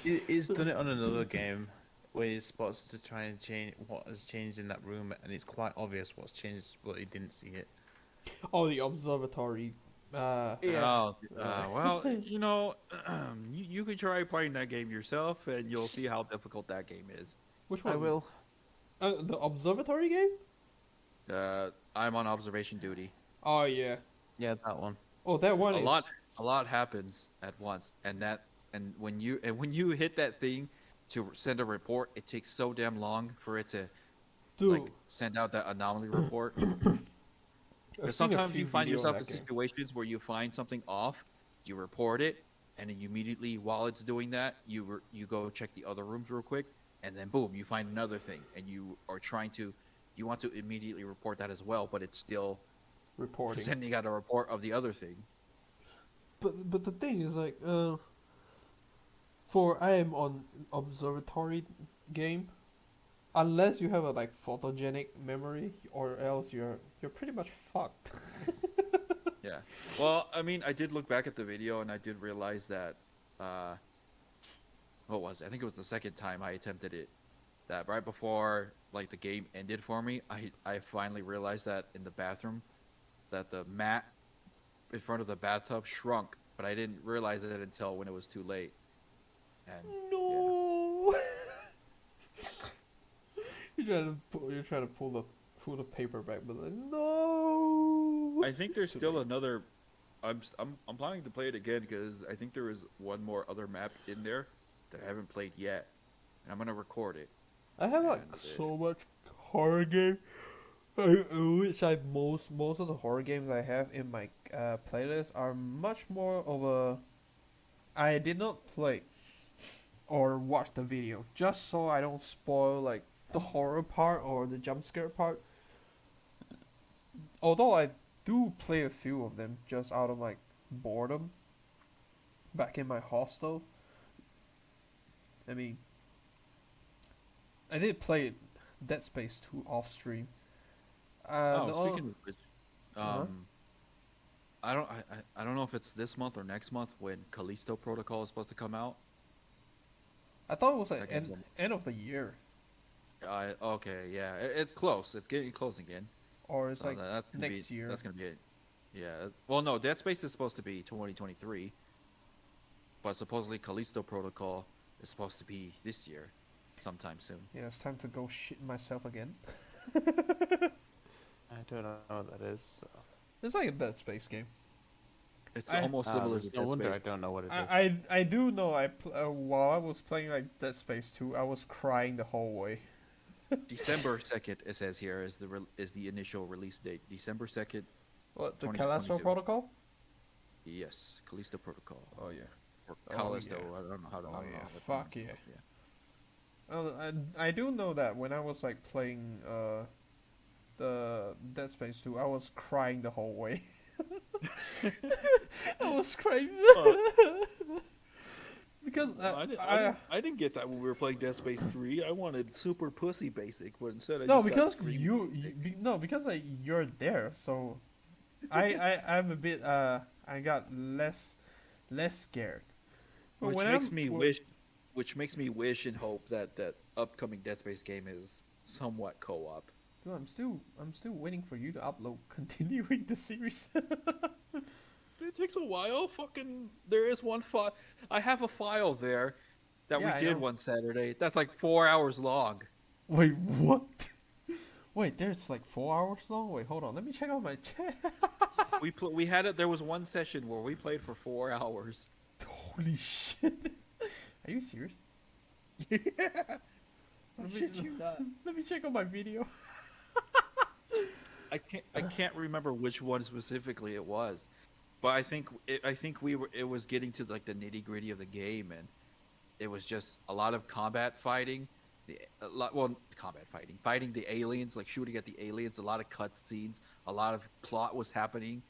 He's done it on another game where he spots to try and change what has changed in that room, and it's quite obvious what's changed, but he didn't see it. Oh, the observatory. Oh, well, you know, you could try playing that game yourself, and you'll see how difficult that game is. Which one? I will. The observatory game. I'm on observation duty. Oh yeah. Yeah, that one. Oh, that one A is. lot happens at once, and when you hit that thing to send a report, it takes so damn long for it to Dude, like send out that anomaly report. I've Because seen a sometimes few you find video on yourself in that game. situations where you find something off, you report it, and then you immediately, while it's doing that, you go check the other rooms real quick, and then boom, you find another thing, and you want to immediately report that as well, but it's still Reporting. sending out a report of the other thing. But the thing is like for I am on observatory game, unless you have a like photogenic memory, or else you're pretty much fucked. Yeah. Well, I mean, I did look back at the video, and I did realize that, uh, what was it? I think it was the second time I attempted it. That right before like the game ended for me, I finally realized that in the bathroom, that the mat in front of the bathtub shrunk, but I didn't realize it until when it was too late. And yeah, No. You're trying to pull the paper back, but like, no. I think there's Too still late. another. I'm planning to play it again because I think there is one more other map in there that I haven't played yet, and I'm gonna record it. I have like And so much horror game, which I most of the horror games I have in my playlist are much more of a. I did not play or watch the video just so I don't spoil like the horror part or the jump scare part. Although I do play a few of them just out of like boredom back in my hostel. I mean, I did play Dead Space 2 off stream. Oh, The speaking of which, Uh-huh. I don't know if it's this month or next month when Callisto Protocol is supposed to come out. I thought it was like That game's end of the year, okay, yeah, it's close. It's getting close again. or it's So like that's gonna be next year. that's gonna be it. Yeah. Well, no, Dead Space is supposed to be 2023, but supposedly Callisto Protocol is supposed to be this year, sometime soon. Yeah, it's time to go shit myself again. I don't know what that is. So. It's like a Dead Space game. It's I- almost similar to no Dead wonder Space. I don't know what it is. I do know while I was playing like Dead Space 2, I was crying the whole way. December 2nd, it says here, is the initial release date. December 2nd. What, the Callisto 2022. Protocol? Yes, Callisto Protocol Oh yeah. or Oh, Callisto. yeah. I don't know how to. Oh, I don't know yeah. how to Fuck pronounce yeah. it, I do know that when I was like playing the Dead Space 2, I was crying the whole way. I was crying because I didn't get that when we were playing Dead Space 3. I wanted super pussy basic, but instead I no, just got because scream no, because like you're there, so I'm a bit I got less scared. But which when makes I'm- me wh- wish, which makes me wish and hope that that upcoming Dead Space game is somewhat co-op. Dude, I'm still waiting for you to upload continuing the series. It takes a while. Fucking, there is one file. I have a file there that Yeah, I we did know. one Saturday. That's like 4 hours long. Wait, what? Wait, there's like 4 hours long. Wait, hold on. Let me check out my chat. We had it. There was one session where we played for 4 hours. Holy shit! Are you serious? Yeah. Let me- Shit you not. Let me check out my video. I can't remember which one specifically it was, but I think we were, it was getting to like the nitty gritty of the game, and it was just a lot of combat fighting, fighting the aliens, like shooting at the aliens, a lot of cutscenes, a lot of plot was happening,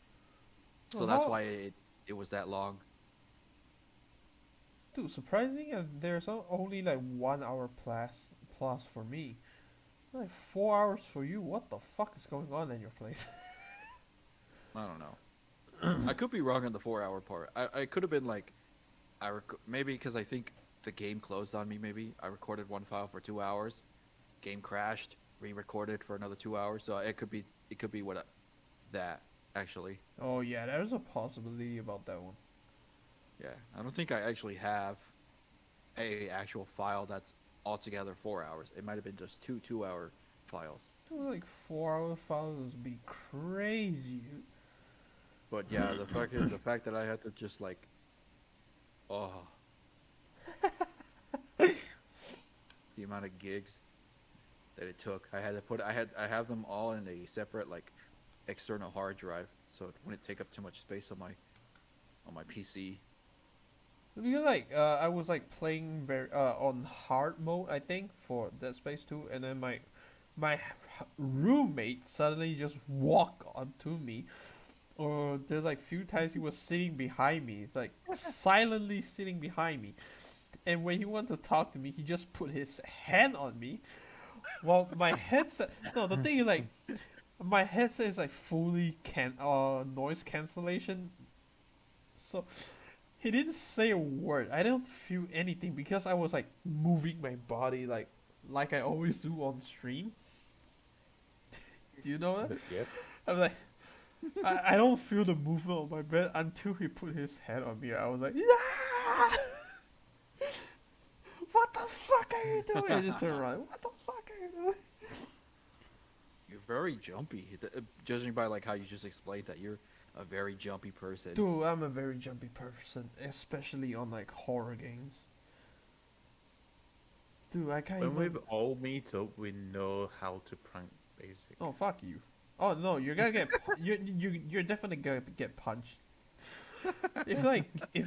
so Well, that's how- why it was that long. Dude, surprising. There's only like 1 hour plus for me. Like 4 hours for you. What the fuck is going on in your place? I don't know. I could be wrong on the 4 hour part. I could have been like, maybe because I think the game closed on me. Maybe I recorded one file for 2 hours, game crashed, re-recorded for another 2 hours. So it could be that actually. Oh yeah, there's a possibility about that one. Yeah, I don't think I actually have a actual file that's altogether 4 hours. It might have been just 2 2 hour files. Like 4 hour files would be crazy. But yeah, the fact that I had to just like, oh, the amount of gigs that it took. I have them all in a separate like external hard drive, so it wouldn't take up too much space on my PC. Because I was like playing very on hard mode, I think, for Dead Space 2, and then my roommate suddenly just walked onto me, or there's like few times he was sitting behind me, like silently sitting behind me, and when he wanted to talk to me, he just put his hand on me, while my headset. No, the thing is like, my headset is like fully noise cancellation, so he didn't say a word. I don't feel anything because I was like moving my body like I always do on stream. Do you know that? Yep. I'm like, I don't feel the movement of my bed until he put his hand on me. I was like, yeah! What the fuck are you doing? I just turned around. What the fuck are you doing? You're very jumpy, judging by like how you just explained that you're a very jumpy person. Dude, I'm a very jumpy person, especially on like horror games. Dude, I can't When even... we all meet up, we know how to prank basic. Oh, fuck you. Oh no, you're gonna get you're definitely gonna get punched. If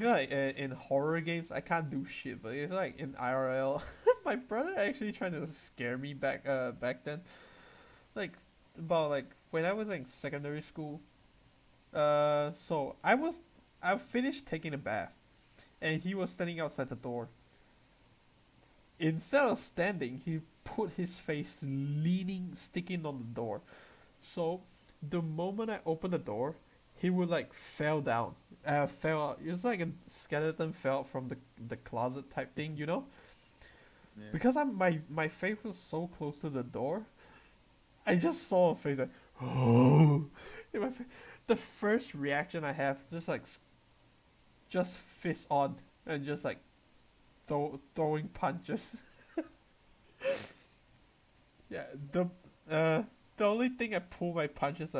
you're like in horror games, I can't do shit. But if like in IRL, my brother actually trying to scare me back then, like about like when I was in secondary school. So I finished taking a bath, and he was standing outside the door. Instead of standing, he put his face sticking on the door. So, the moment I opened the door, he would like fell down. Fell out. It's like a skeleton fell out from the closet type thing, you know? Yeah. Because my face was so close to the door, I just saw a face like, oh. In my the first reaction I have just fist on and just like throwing punches. Yeah, the only thing I pulled my punches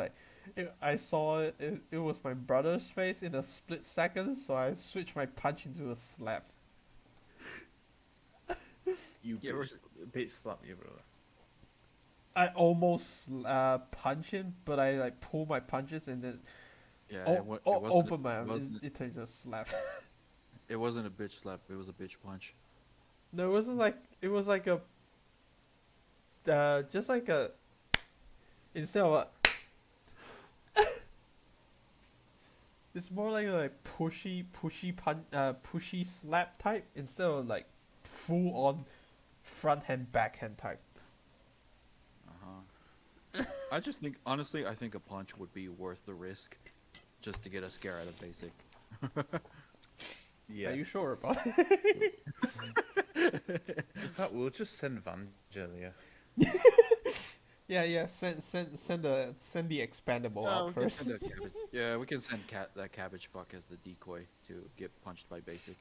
I saw it was my brother's face in a split second, so I switched my punch into a slap. You Yeah, bitch slap your brother. I almost punch him, but I like pull my punches and then Yeah, open my arm. It turns into a slap. it wasn't a bitch slap. It was a bitch punch. No, it wasn't like it was like a just like a instead of a it's more like a pushy pushy slap type instead of like full on front hand backhand type. I just think, honestly, I think a punch would be worth the risk, just to get a scare out of basic. Yeah. Are you sure about it? In fact, we'll just send Vangelia. Yeah. Send the expandable out We can first. send that cabbage. Yeah, we can send that cabbage fuck as the decoy to get punched by basic.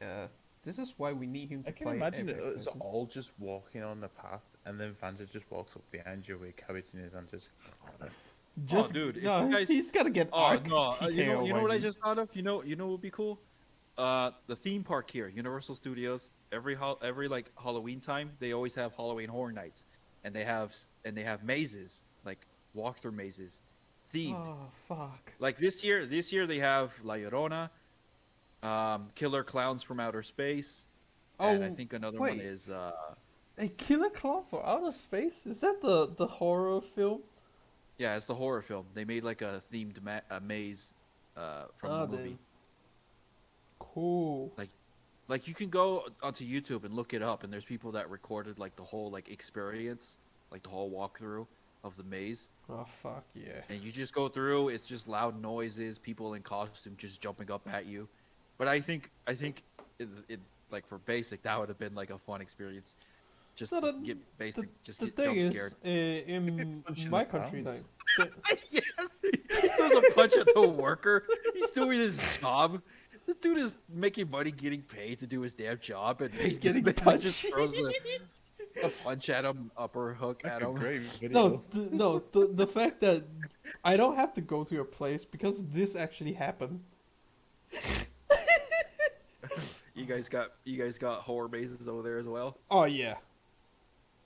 Yeah, this is why we need him to I can play. imagine Epic us person. all just walking on the path, and then Vanja just walks up behind you with cabbage in his hand, just. Just, dude, if no, you guys- he's gotta get Oh arc no! TKO You know by what I me. just thought of? You know what would be cool? The theme park here, Universal Studios. Every like Halloween time, they always have Halloween Horror Nights, and they have mazes, like walkthrough mazes, themed. Oh fuck! Like this year they have La Llorona, Killer Clowns from Outer Space, and I Oh, think another wait. one is A Killer Clown for Outer Space? Is that the horror film? yeah, it's the horror film. They made like a themed maze from the movie. Then. Cool. Like you can go onto YouTube and look it up, and there's people that recorded like the whole like experience, like the whole walkthrough of the maze, Oh fuck yeah! and you just go through. It's just loud noises, people in costume just jumping up at you. But I think it like for basic that would have been like a fun experience, just No, to the- get basic, just The get thing jump is, scared. in punching my the country, clowns. like, Yes, he throws a punch at the worker. He's doing his job. This dude is making money, getting paid to do his damn job, and He's getting Basic just punched. throws punch at him, upper hook That's at a him. great No, video. no, the fact that I don't have to go to your place because this actually happened. You guys got horror bases over there as well. Oh yeah,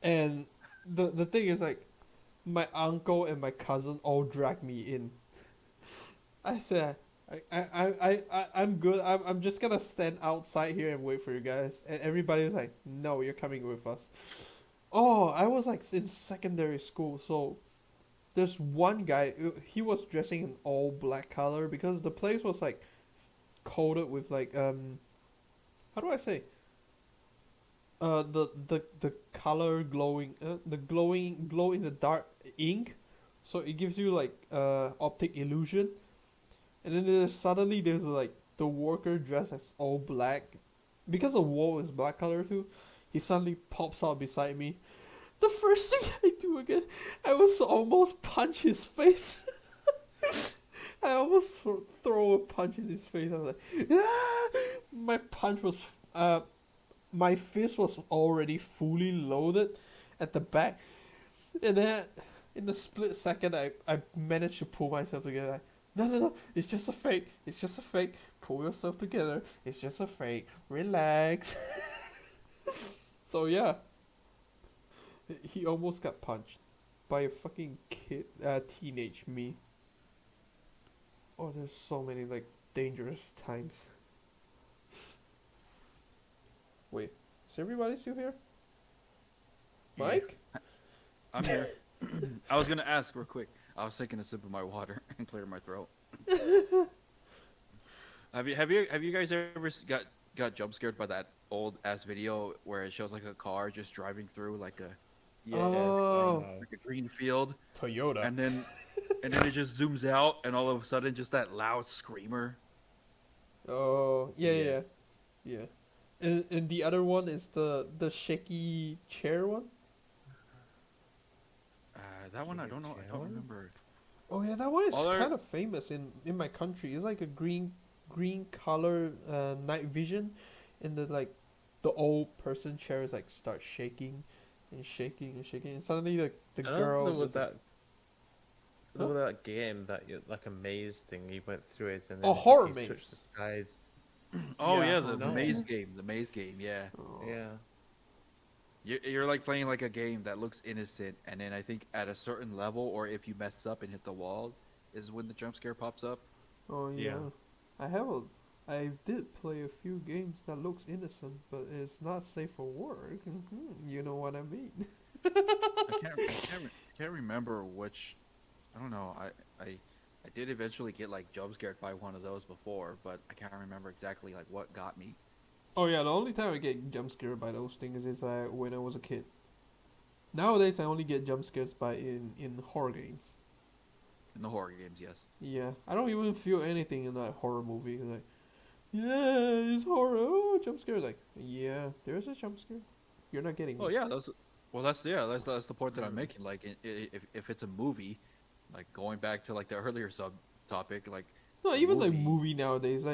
and the thing is like, my uncle and my cousin all dragged me in. I said, I'm good. I'm just gonna stand outside here and wait for you guys. And everybody was like, no, you're coming with us. Oh, I was like in secondary school, so there's one guy. He was dressing in all black color because the place was like coated with like how do I say? The color glowing, the glowing glow in the dark ink, so it gives you like optic illusion. And then suddenly there's like the worker dressed as all black, because the wall is black color too. He suddenly pops out beside me. The first thing I do again, I was almost punch his face. I almost throw a punch in his face. I was like, ah! My punch was, my fist was already fully loaded at the back, and then in the split second, I managed to pull myself together. Like, no, no, no, it's just a fake. It's just a fake. Pull yourself together. It's just a fake. Relax. So yeah, he almost got punched by a fucking kid, teenage me. Oh, there's so many like dangerous times. Wait, is everybody still here? Yeah. Mike? I'm here. I was gonna ask real quick. I was taking a sip of my water and clear my throat. Have you guys ever got jump scared by that old ass video where it shows like a car just driving through like a Yes, Oh. I know. green field, Toyota. and then it just zooms out, and all of a sudden just that loud screamer. Oh, yeah, yeah, Yeah. yeah. And the other one is the shaky chair one. That one I don't know. I don't Channel? remember. Oh yeah, that one is Other- kind of famous in my country. It's like a green color night vision, and the old person chairs like start shaking and shaking and shaking, and suddenly the I know girl there was is like, that. There Huh? was that game that like a maze thing. You went through it and then Oh, horror if you touched maze. the sides. Oh Yeah, yeah, I the know. maze game. The maze game. Yeah. oh. Yeah. You're like playing like a game that looks innocent, and then I think at a certain level, or if you mess up and hit the wall, is when the jump scare pops up. Oh yeah. Yeah. I did play a few games that looks innocent, but it's not safe for work. You know what I mean? I can't remember which. I don't know. I did eventually get like jump scared by one of those before, but I can't remember exactly like what got me. Oh yeah, the only time I get jump scared by those things is when I was a kid. Nowadays I only get jump scares by in horror games. In the horror games, yes. Yeah, I don't even feel anything in that horror movie. It's like, yeah, it's horror. Oh, jump scare. Like, yeah, there's a jump scare. You're not getting Oh me. yeah, that's the point that I'm making. Like, if it's a movie, like going back to like the earlier sub topic, like No, a even like movie- movie nowadays,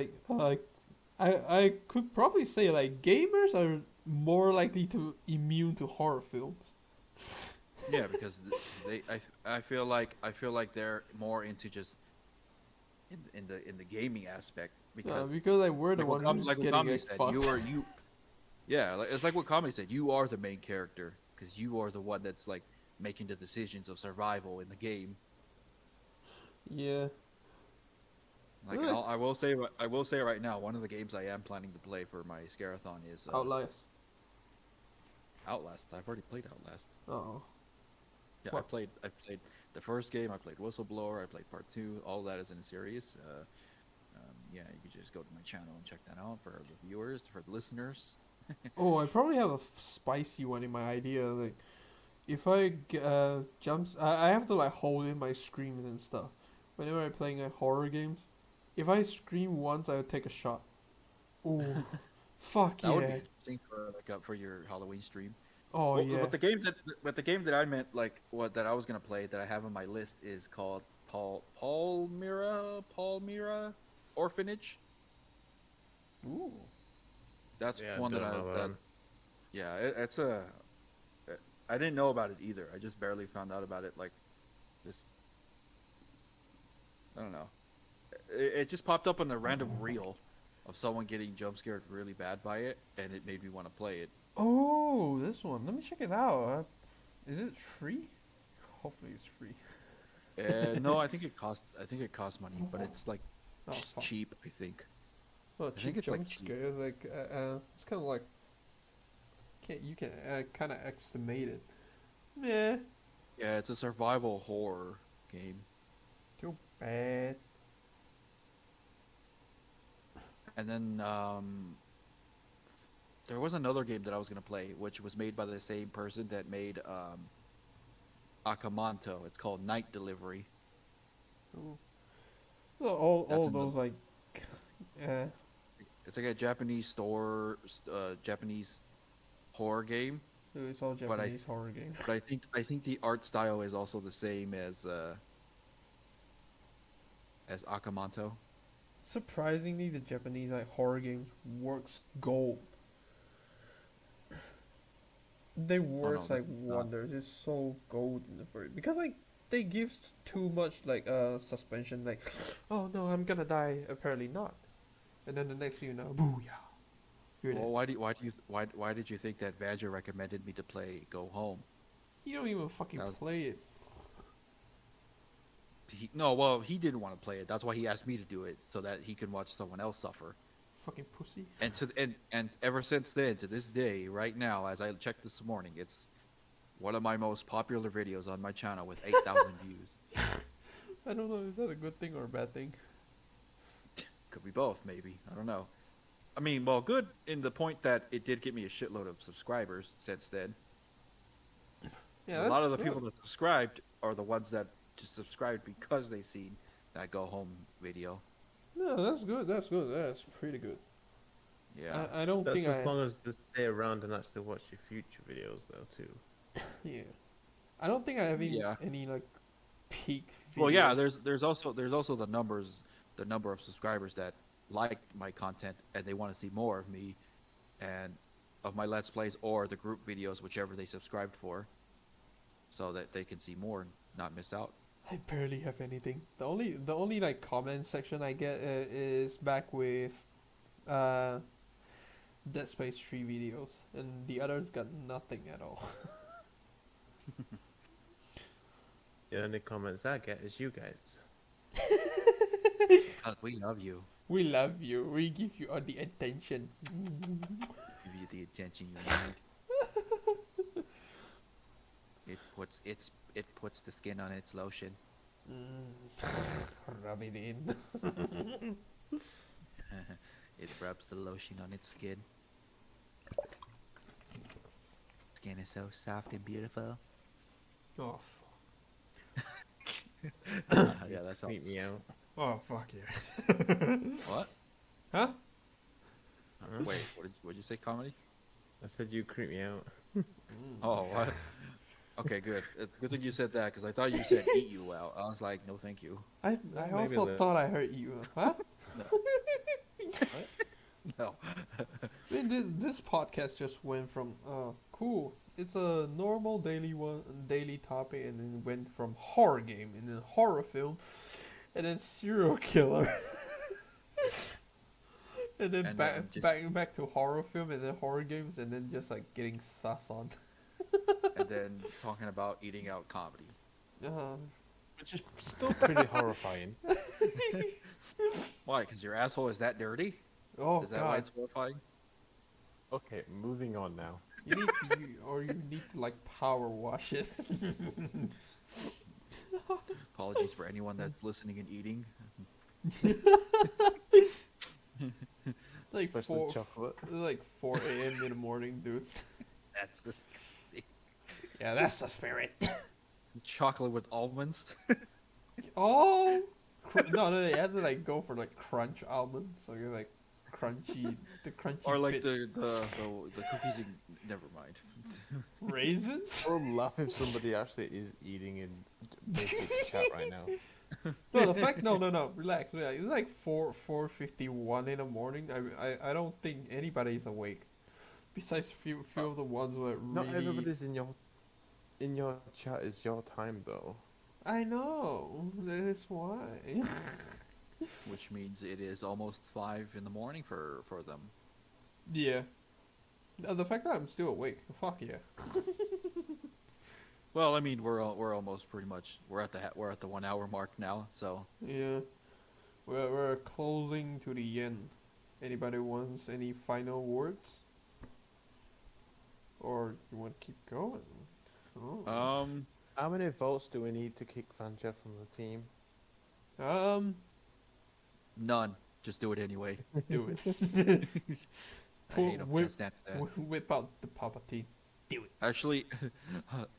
I could probably say like gamers are more likely to immune to horror films. yeah, because I feel like they're more into just in the gaming aspect because Because like we're the like what, one who's like what getting Kami like said, fucked. yeah, like, it's like what Kami said. You are the main character because you are the one that's like making the decisions of survival in the game. Yeah. Like Really? I will say right now, one of the games I am planning to play for my Scarathon is Outlast. Outlast. I've already played Outlast. Oh. Yeah, What? I played the first game. I played Whistleblower. I played Part 2. All that is in a series. Yeah, you can just go to my channel and check that out for the viewers, for the listeners. Oh, I probably have a spicy one in my idea. Like, if I jumps, I have to like hold in my screams and stuff. Whenever I'm playing horror games, if I scream once, I would take a shot. Oh, fuck That would be yeah! interesting for like for your Halloween stream. Oh Well, yeah. but the game that I meant like what that I was gonna play that I have on my list is called Palmyra Orphanage. Ooh. That's Yeah, one that don't know that one. yeah, it's a I didn't know about it either. I just barely found out about it. Like, this. I don't know. It just popped up on a random reel of someone getting jump scared really bad by it, and it made me want to play it. Oh, this one. Let me check it out. Is it free? Hopefully it's free. No, I think it costs. I think it costs money, but it's like Oh, just fuck. cheap. I think. Well, I cheap think it's like jump cheap. scare. Like, it's kind of like, you can kind of estimate it. Yeah, Yeah, it's a survival horror game. too bad. And then there was another game that I was gonna play, which was made by the same person that made Akamanto. It's called Night Delivery. Ooh. Well, all That's all those like, uh, It's like a Japanese horror game. it's all But Japanese horror game. But I think the art style is also the same as Akamanto. Surprisingly, the Japanese like horror games works gold. They works this like one's not. wonders. It's so golden for it because like they give too much like suspension. Like, oh no, I'm gonna die. Apparently not. And then the next thing you know, booyah, you're Well, dead. why did you think that Badger recommended me to play Go Home? You don't even fucking That was- play it. He didn't want to play it. That's why he asked me to do it so that he could watch someone else suffer. Fucking pussy. And ever since then, to this day, right now, as I checked this morning, it's one of my most popular videos on my channel with 8,000 views. I don't know. Is that a good thing or a bad thing? Could be both, maybe. I don't know. I mean, well, good in the point that it did get me a shitload of subscribers since then. Yeah, A lot that's of the good. people that subscribed are the ones that just subscribed because they seen that Go Home video. No, that's good. That's good. That's pretty good. Yeah. I don't That's think as I. long as they stay around and actually watch your future videos, though, too. Yeah. I don't think I have Yeah. any like peak. Well, yeah. video. There's also the number of subscribers that like my content and they want to see more of me, and of my Let's Plays or the group videos, whichever they subscribed for, so that they can see more and not miss out. I barely have anything. The only like comment section I get is back with uh Dead Space 3 videos, and the others got nothing at all. The only comments I get is you guys. Because we love you. We love you. We give you all the attention. Give you the attention you need. It puts the skin on its lotion. Rub it in. It rubs the lotion on its skin. Skin is so soft and beautiful. Oh, Yeah, that's all. Creep me out. oh fuck yeah. What? Huh? Huh? Wait, what did you say? Comedy? I said you creep me out. Oh, what? Okay, good. Good thing you said that because I thought you said eat you out. I was like, no, thank you. I Maybe also the- thought I heard you. Huh? No. I mean, this podcast just went from cool. It's a normal daily topic, and then went from horror game, and then horror film, and then serial killer, and then And back then just- back to horror film, and then horror games, and then just like getting sus on. And then talking about eating out comedy. Which is still pretty horrifying. Why? Because your asshole is that dirty? Oh Is that why god, it's horrifying? Okay, moving on now. you need to like power wash it. Apologies for anyone that's listening and eating. like Especially chocolate. like 4 a.m. in the morning, dude. That's disgusting. Yeah, that's the spirit. Chocolate with almonds. Oh, no, they had to like go for like crunch almonds, so you're like crunchy, the crunchy Or like bits. the cookies. Never mind. Raisins. I would laugh if somebody actually is eating in basic chat right now. No, the fact, no, relax. It's like 4:51 in the morning. I don't think anybody's awake, besides few of the ones who are Not really. everybody's in your in your chat is your time though. I know. That is why. which means it is almost 5 in the morning for them. Yeah. The fact that I'm still awake. Fuck yeah. Well, I mean, we're almost pretty much we're at the 1 hour mark now. So Yeah. We're closing to the end. Anybody wants any final words? Or you want to keep going? Oh. How many votes do we need to kick Vanja from the team? none. Just do it anyway. Do it. I hate them. Can't stand that. Whip out the Palpatine. Do it. Actually,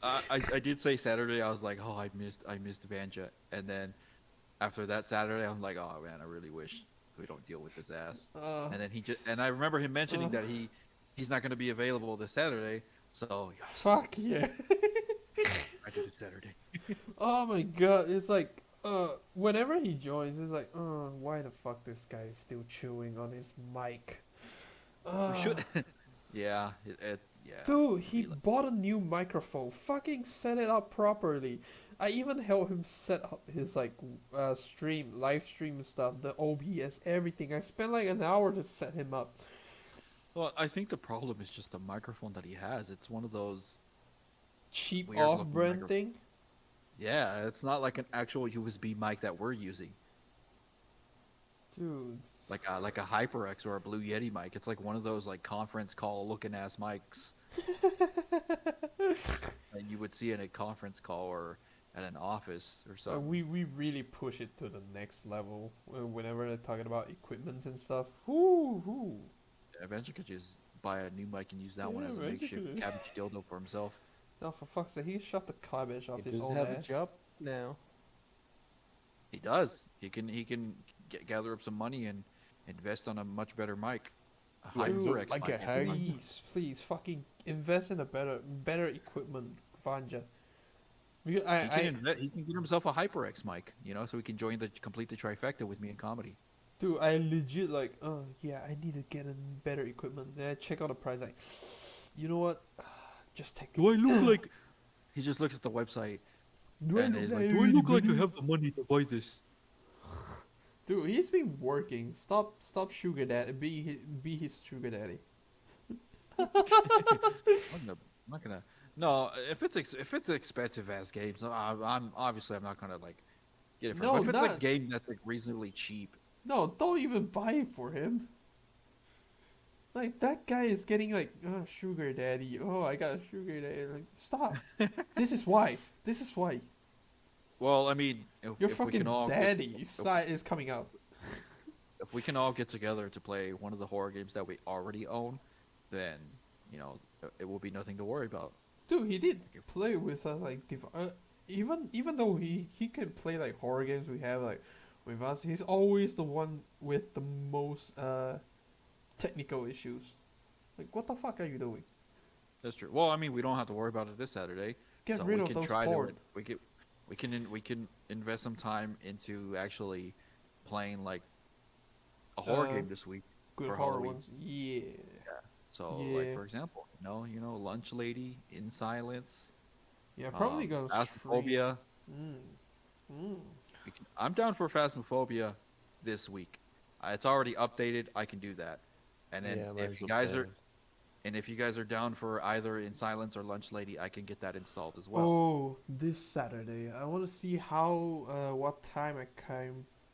I did say Saturday. I was like, oh, I missed Vanja, and then after that Saturday, I'm like, oh man, I really wish we don't deal with this ass. And then I remember him mentioning that he's not going to be available this Saturday. So yes, Fuck yeah. I did it Saturday. Oh my god, it's like, whenever he joins, it's like, why the fuck this guy is still chewing on his mic? We should. Yeah, yeah. Dude, he bought a new microphone. Fucking set it up properly. I even helped him set up his like live stream stuff, the OBS, everything. I spent like an hour to set him up. Well, I think the problem is just the microphone that he has. It's one of those. Cheap Weird looking off-brand microphone. thing. Yeah, it's not like an actual USB mic that we're using. Dude. Like a HyperX or a Blue Yeti mic. It's like one of those like conference call looking ass mics that you would see in a conference call or at an office or something. We really push it to the next level whenever they're talking about equipment and stuff. Whoo. Eventually could just buy a new mic and use that one Yeah, as a eventually. makeshift cabbage dildo for himself. No, for fuck's sake, he shot the cabbage off He his does own have ass. a job now. He does. He can gather up some money and invest on a much better mic. A Like- HyperX like mic. a Harry- Please, fucking invest in a better equipment, Vanja. Because He can get himself a HyperX mic, you know, so he can complete the trifecta with me in comedy. dude, I legit like, oh yeah, I need to get a better equipment. Then I check out the price, like, you know what? Just take. Do I look like? He just looks at the website and is like, "Do I look like I have the money to buy this?" Dude, he's been working. Stop sugar daddy. Be his sugar daddy. I'm not gonna. No, if it's expensive ass games, I'm not gonna like get it for. No, But if it's a not- game that's like reasonably cheap, No, don't even buy it for him. Like that guy is getting like, oh, sugar daddy. Oh, I got a sugar daddy. Like, stop. This is why. well, I mean, Your if we fucking can all daddy side is coming out. if we can all get together to play one of the horror games that we already own, then you know it will be nothing to worry about. Dude, he did play with like even though he can play like horror games we have like with us, he's always the one with the most technical issues. Like, what the fuck are you doing? That's true. Well, I mean, we don't have to worry about it this Saturday. Get so rid we of can those try board. to we can invest some time into actually playing like a horror game this week Good for horror Halloween. ones. Yeah. So like Yeah. for example, you know, Lunch Lady, In Silence, Yeah, probably gonna Phasmophobia. Mm. I'm down for Phasmophobia this week. It's already updated. I can do that. And then Yeah, if mine's you up guys there. are and if you guys are down for either In Silence or Lunch Lady, I can get that installed as well. Oh, this Saturday. I want to see how what time I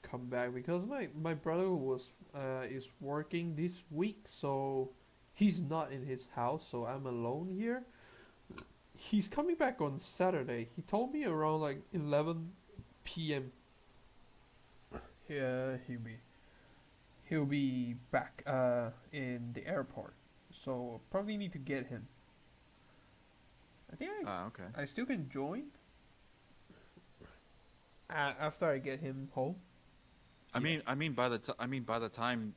come back because my brother is working this week, so he's not in his house, so I'm alone here. He's coming back on Saturday. He told me around like 11 p.m. Yeah, he'll be back in the airport. So probably need to get him. I think Okay. I still can join after I get him home. I mean by the time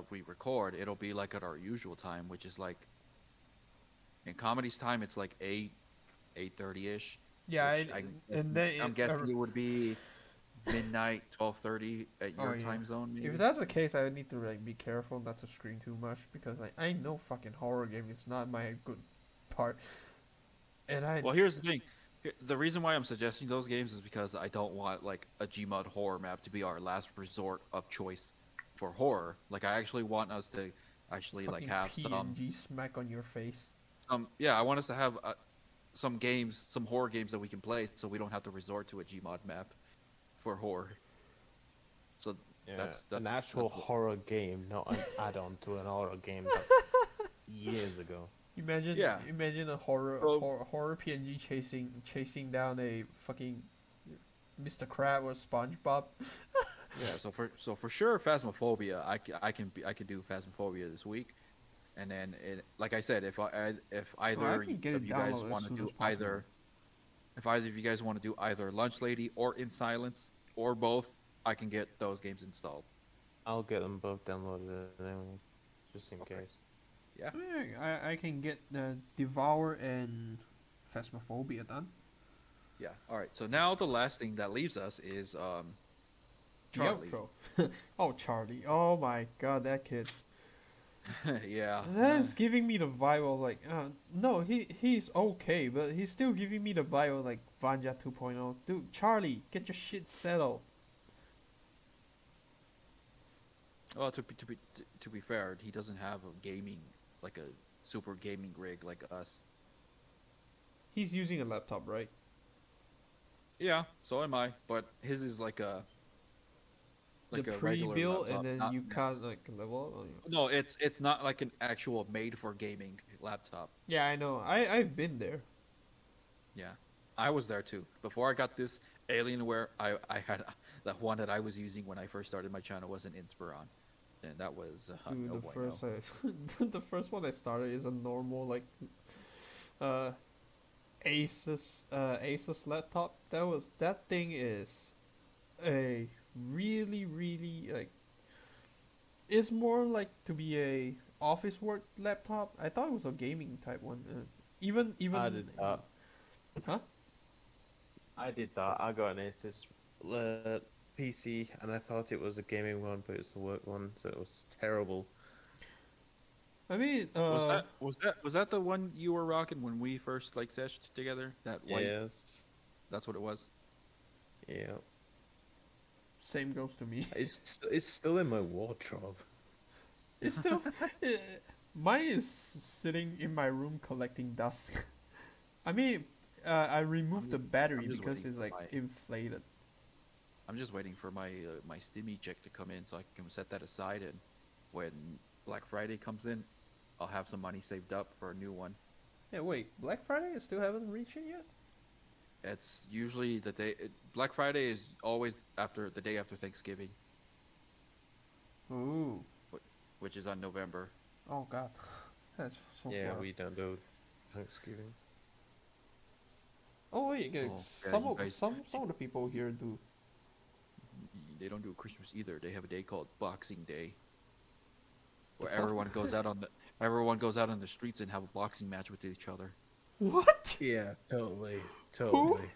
we record, it'll be like at our usual time, which is like in comedy's time it's like 8:30 ish. Yeah, and then I'm guessing it would be midnight, 12:30 at your yeah. time zone. Maybe. if that's the case, I need to like be careful not to scream too much because I know fucking horror game is not my good part. And I Well, here's the thing. The reason why I'm suggesting those games is because I don't want like a Gmod horror map to be our last resort of choice for horror. Like I actually want us to actually like fucking have PNG smack on your face. yeah, I want us to have some games, some horror games that we can play, so we don't have to resort to a Gmod map for horror. So Yeah, that's an actual what- horror game, not an add-on to an horror game years ago. Imagine, Yeah. imagine a horror, So- horror PNG chasing down a fucking Mr. Crab or SpongeBob. Yeah, so for sure, Phasmophobia. I can do Phasmophobia this week, and then like I said, if either can get it of you guys downloaded as want to soon do as possible. if either of you guys want to do either Lunch Lady or In Silence or both, I can get those games installed. I'll get them both downloaded anyway, just in case. Yeah. I can get Devour and Phasmophobia done. Yeah. All right. So now the last thing that leaves us is The Charlie. outro. Oh, Charlie. Oh my god, that kid. Yeah. That is giving me the vibe of like, no, he's okay, but he's still giving me the vibe of like Vanja 2.0. Dude, Charlie, get your shit settled. Well, to be fair, he doesn't have a gaming like a super gaming rig like us. He's using a laptop, right? Yeah. So am I, but his is like a The a regular pre-built, laptop, and then not- you can't like level up. No, it's not like an actual made for gaming laptop. Yeah, I know. I've been there. Yeah, I was there too. Before I got this Alienware, I had that one that I was using when I first started my channel was an Inspiron, and that was Dude, no the bueno. first the first one I started is a normal like Asus laptop. That thing is a really like, it's more like to be a office work laptop. I thought it was a gaming type one. Even I did that. Huh? I did that. I got an Asus PC, and I thought it was a gaming one, but it's a work one, so it was terrible. I mean, Was that the one you were rocking when we first like seshed together? That white. Yes. That's what it was. Yeah. same goes to me. It's still in my wardrobe. It's still mine is sitting in my room collecting dust. I mean, I removed the battery I'm just because waiting it's for like my- inflated. I'm just waiting for my my Stimmy check to come in so I can set that aside, and when Black Friday comes in, I'll have some money saved up for a new one. Yeah, wait, Black Friday? I still haven't reached it yet? It's usually the day. Black Friday is always after the day after Thanksgiving, Ooh. which is on November. Oh god. That's so Yeah, far. we don't do Thanksgiving. Oh wait, Oh, yeah, some you of guys- some of the people here do. They don't do Christmas either. They have a day called Boxing Day, where everyone goes out on the streets and have a boxing match with each other. What? Yeah, totally. Totally.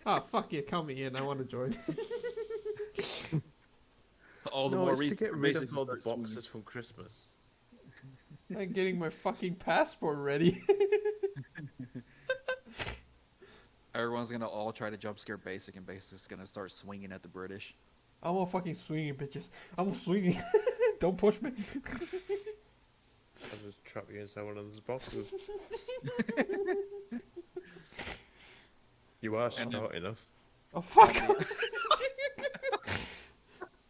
Ah, fuck yeah, count me in. I want to join. All the No, more it's to reason get for rid Mason of to all the start swinging. boxes from Christmas. I'm getting my fucking passport ready. Everyone's gonna all try to jump scare Basic, and Basic's gonna start swinging at the British. I'm all fucking swinging, bitches. I'm swinging. Don't push me. I'll just trap you inside one of those boxes. You are And then- smart enough. Oh fuck!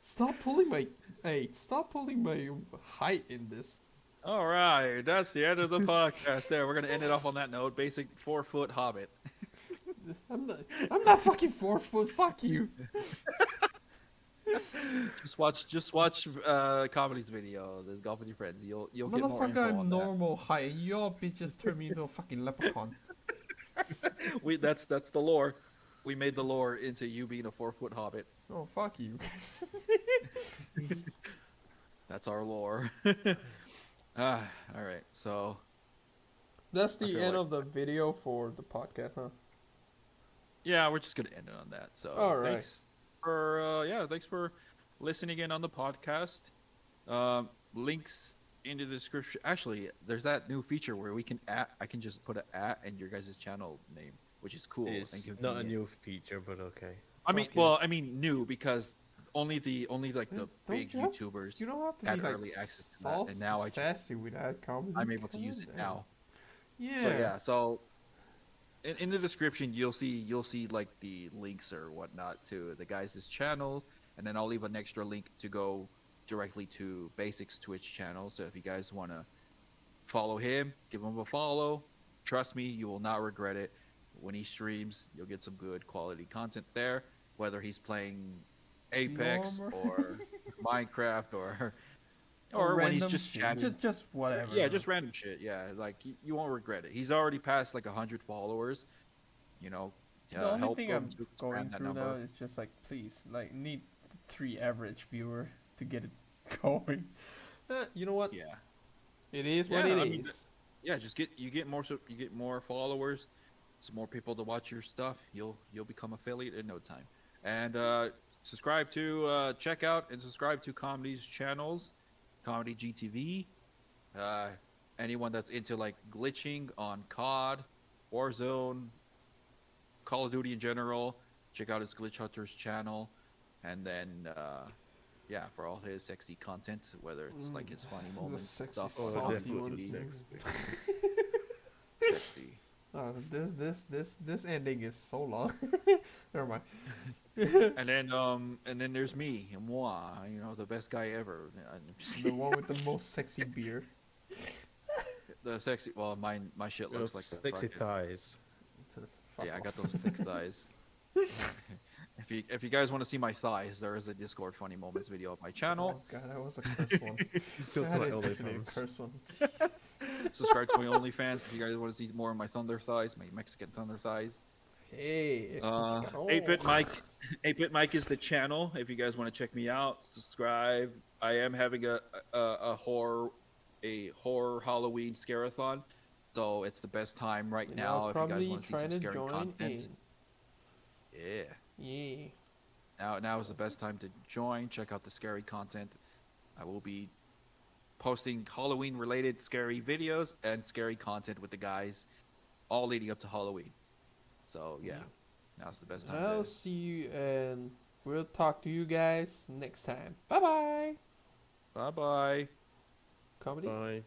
Stop pulling my. Hey, stop pulling my height in this. All right, that's the end of the podcast. There, we're gonna end it off on that note. Basic 4-foot hobbit. I'm not fucking 4 foot. Fuck you. Just watch Comedy's video. There's golf with your friends. You'll get more info Motherfucker, I'm on that. normal height, and y'all bitches turn me into a fucking leprechaun. That's the lore. We made the lore into you being a 4-foot hobbit. Oh fuck you guys. That's our lore. All right. So That's I the feel end like- of the video for the podcast, huh? yeah, we're just gonna end it on that. So All right. thanks for listening in on the podcast. Links in the description. Actually, there's that new feature where we can I can just put an and your guys' channel name, which is cool and It's not a convenient. new feature, but okay. I mean, Okay. well, I mean new because only like the Don't big you have- YouTubers You don't have to had be like early access to that, so and now sassy with that comedy. I'm able to Come use on it now. now. Yeah. So yeah, so in the description you'll see like the links or whatnot to the guys' channel, and then I'll leave an extra link to go directly to Basics Twitch channel. So if you guys want to follow him, give him a follow. Trust me, you will not regret it. When he streams, you'll get some good quality content there. Whether he's playing Apex Armor. or Minecraft or when he's random just shit. chatting. Just whatever. Yeah, just random shit. Yeah, like you won't regret it. He's already passed like 100 followers. You know, The only help thing him I'm to going expand that through number. now is just like, please, like, need 3 average viewer to get it going. You know what? Yeah, It is what Yeah, it I is. mean, yeah. Just you get more followers, some more people to watch your stuff. You'll become affiliate in no time. And subscribe to check out and subscribe to Comedy's channels, Comedy GTV. Uh, anyone that's into like glitching on COD, Warzone, Call of Duty in general, check out his Glitch Hunters channel, and then yeah, for all his sexy content, whether it's like his funny The moments, sexy stuff, Oh, saucy definitely ones. sexy. sexy. This ending is so long. Never mind. And then there's me, moi, you know, the best guy ever. I'm just The one with the most sexy beard. the sexy. Well, my shit looks like a Sexy fucking- thighs. Fuck Yeah, I off. got those thick thighs. If you guys want to see my thighs, there is a Discord funny moments video of my channel. Oh god, that was a curse one. You still That talk is about definitely a OnlyFans. curse one. Subscribe to my OnlyFans if you guys want to see more of my thunder thighs, my Mexican thunder thighs. Hey. Uh, oh. 8-bit Mike, 8-bit Mike is the channel. If you guys want to check me out, subscribe. I am having a horror Halloween scarathon, so it's the best time right You now know, if you guys probably want to see trying some to scary join content. in. Yeah, Yeah. now is the best time to join. Check out the scary content. I will be posting Halloween related scary videos and scary content with the guys, all leading up to Halloween. So yeah, now's the best time. I'll To... see you and we'll talk to you guys next time. Bye bye. Bye bye. Comedy. Bye.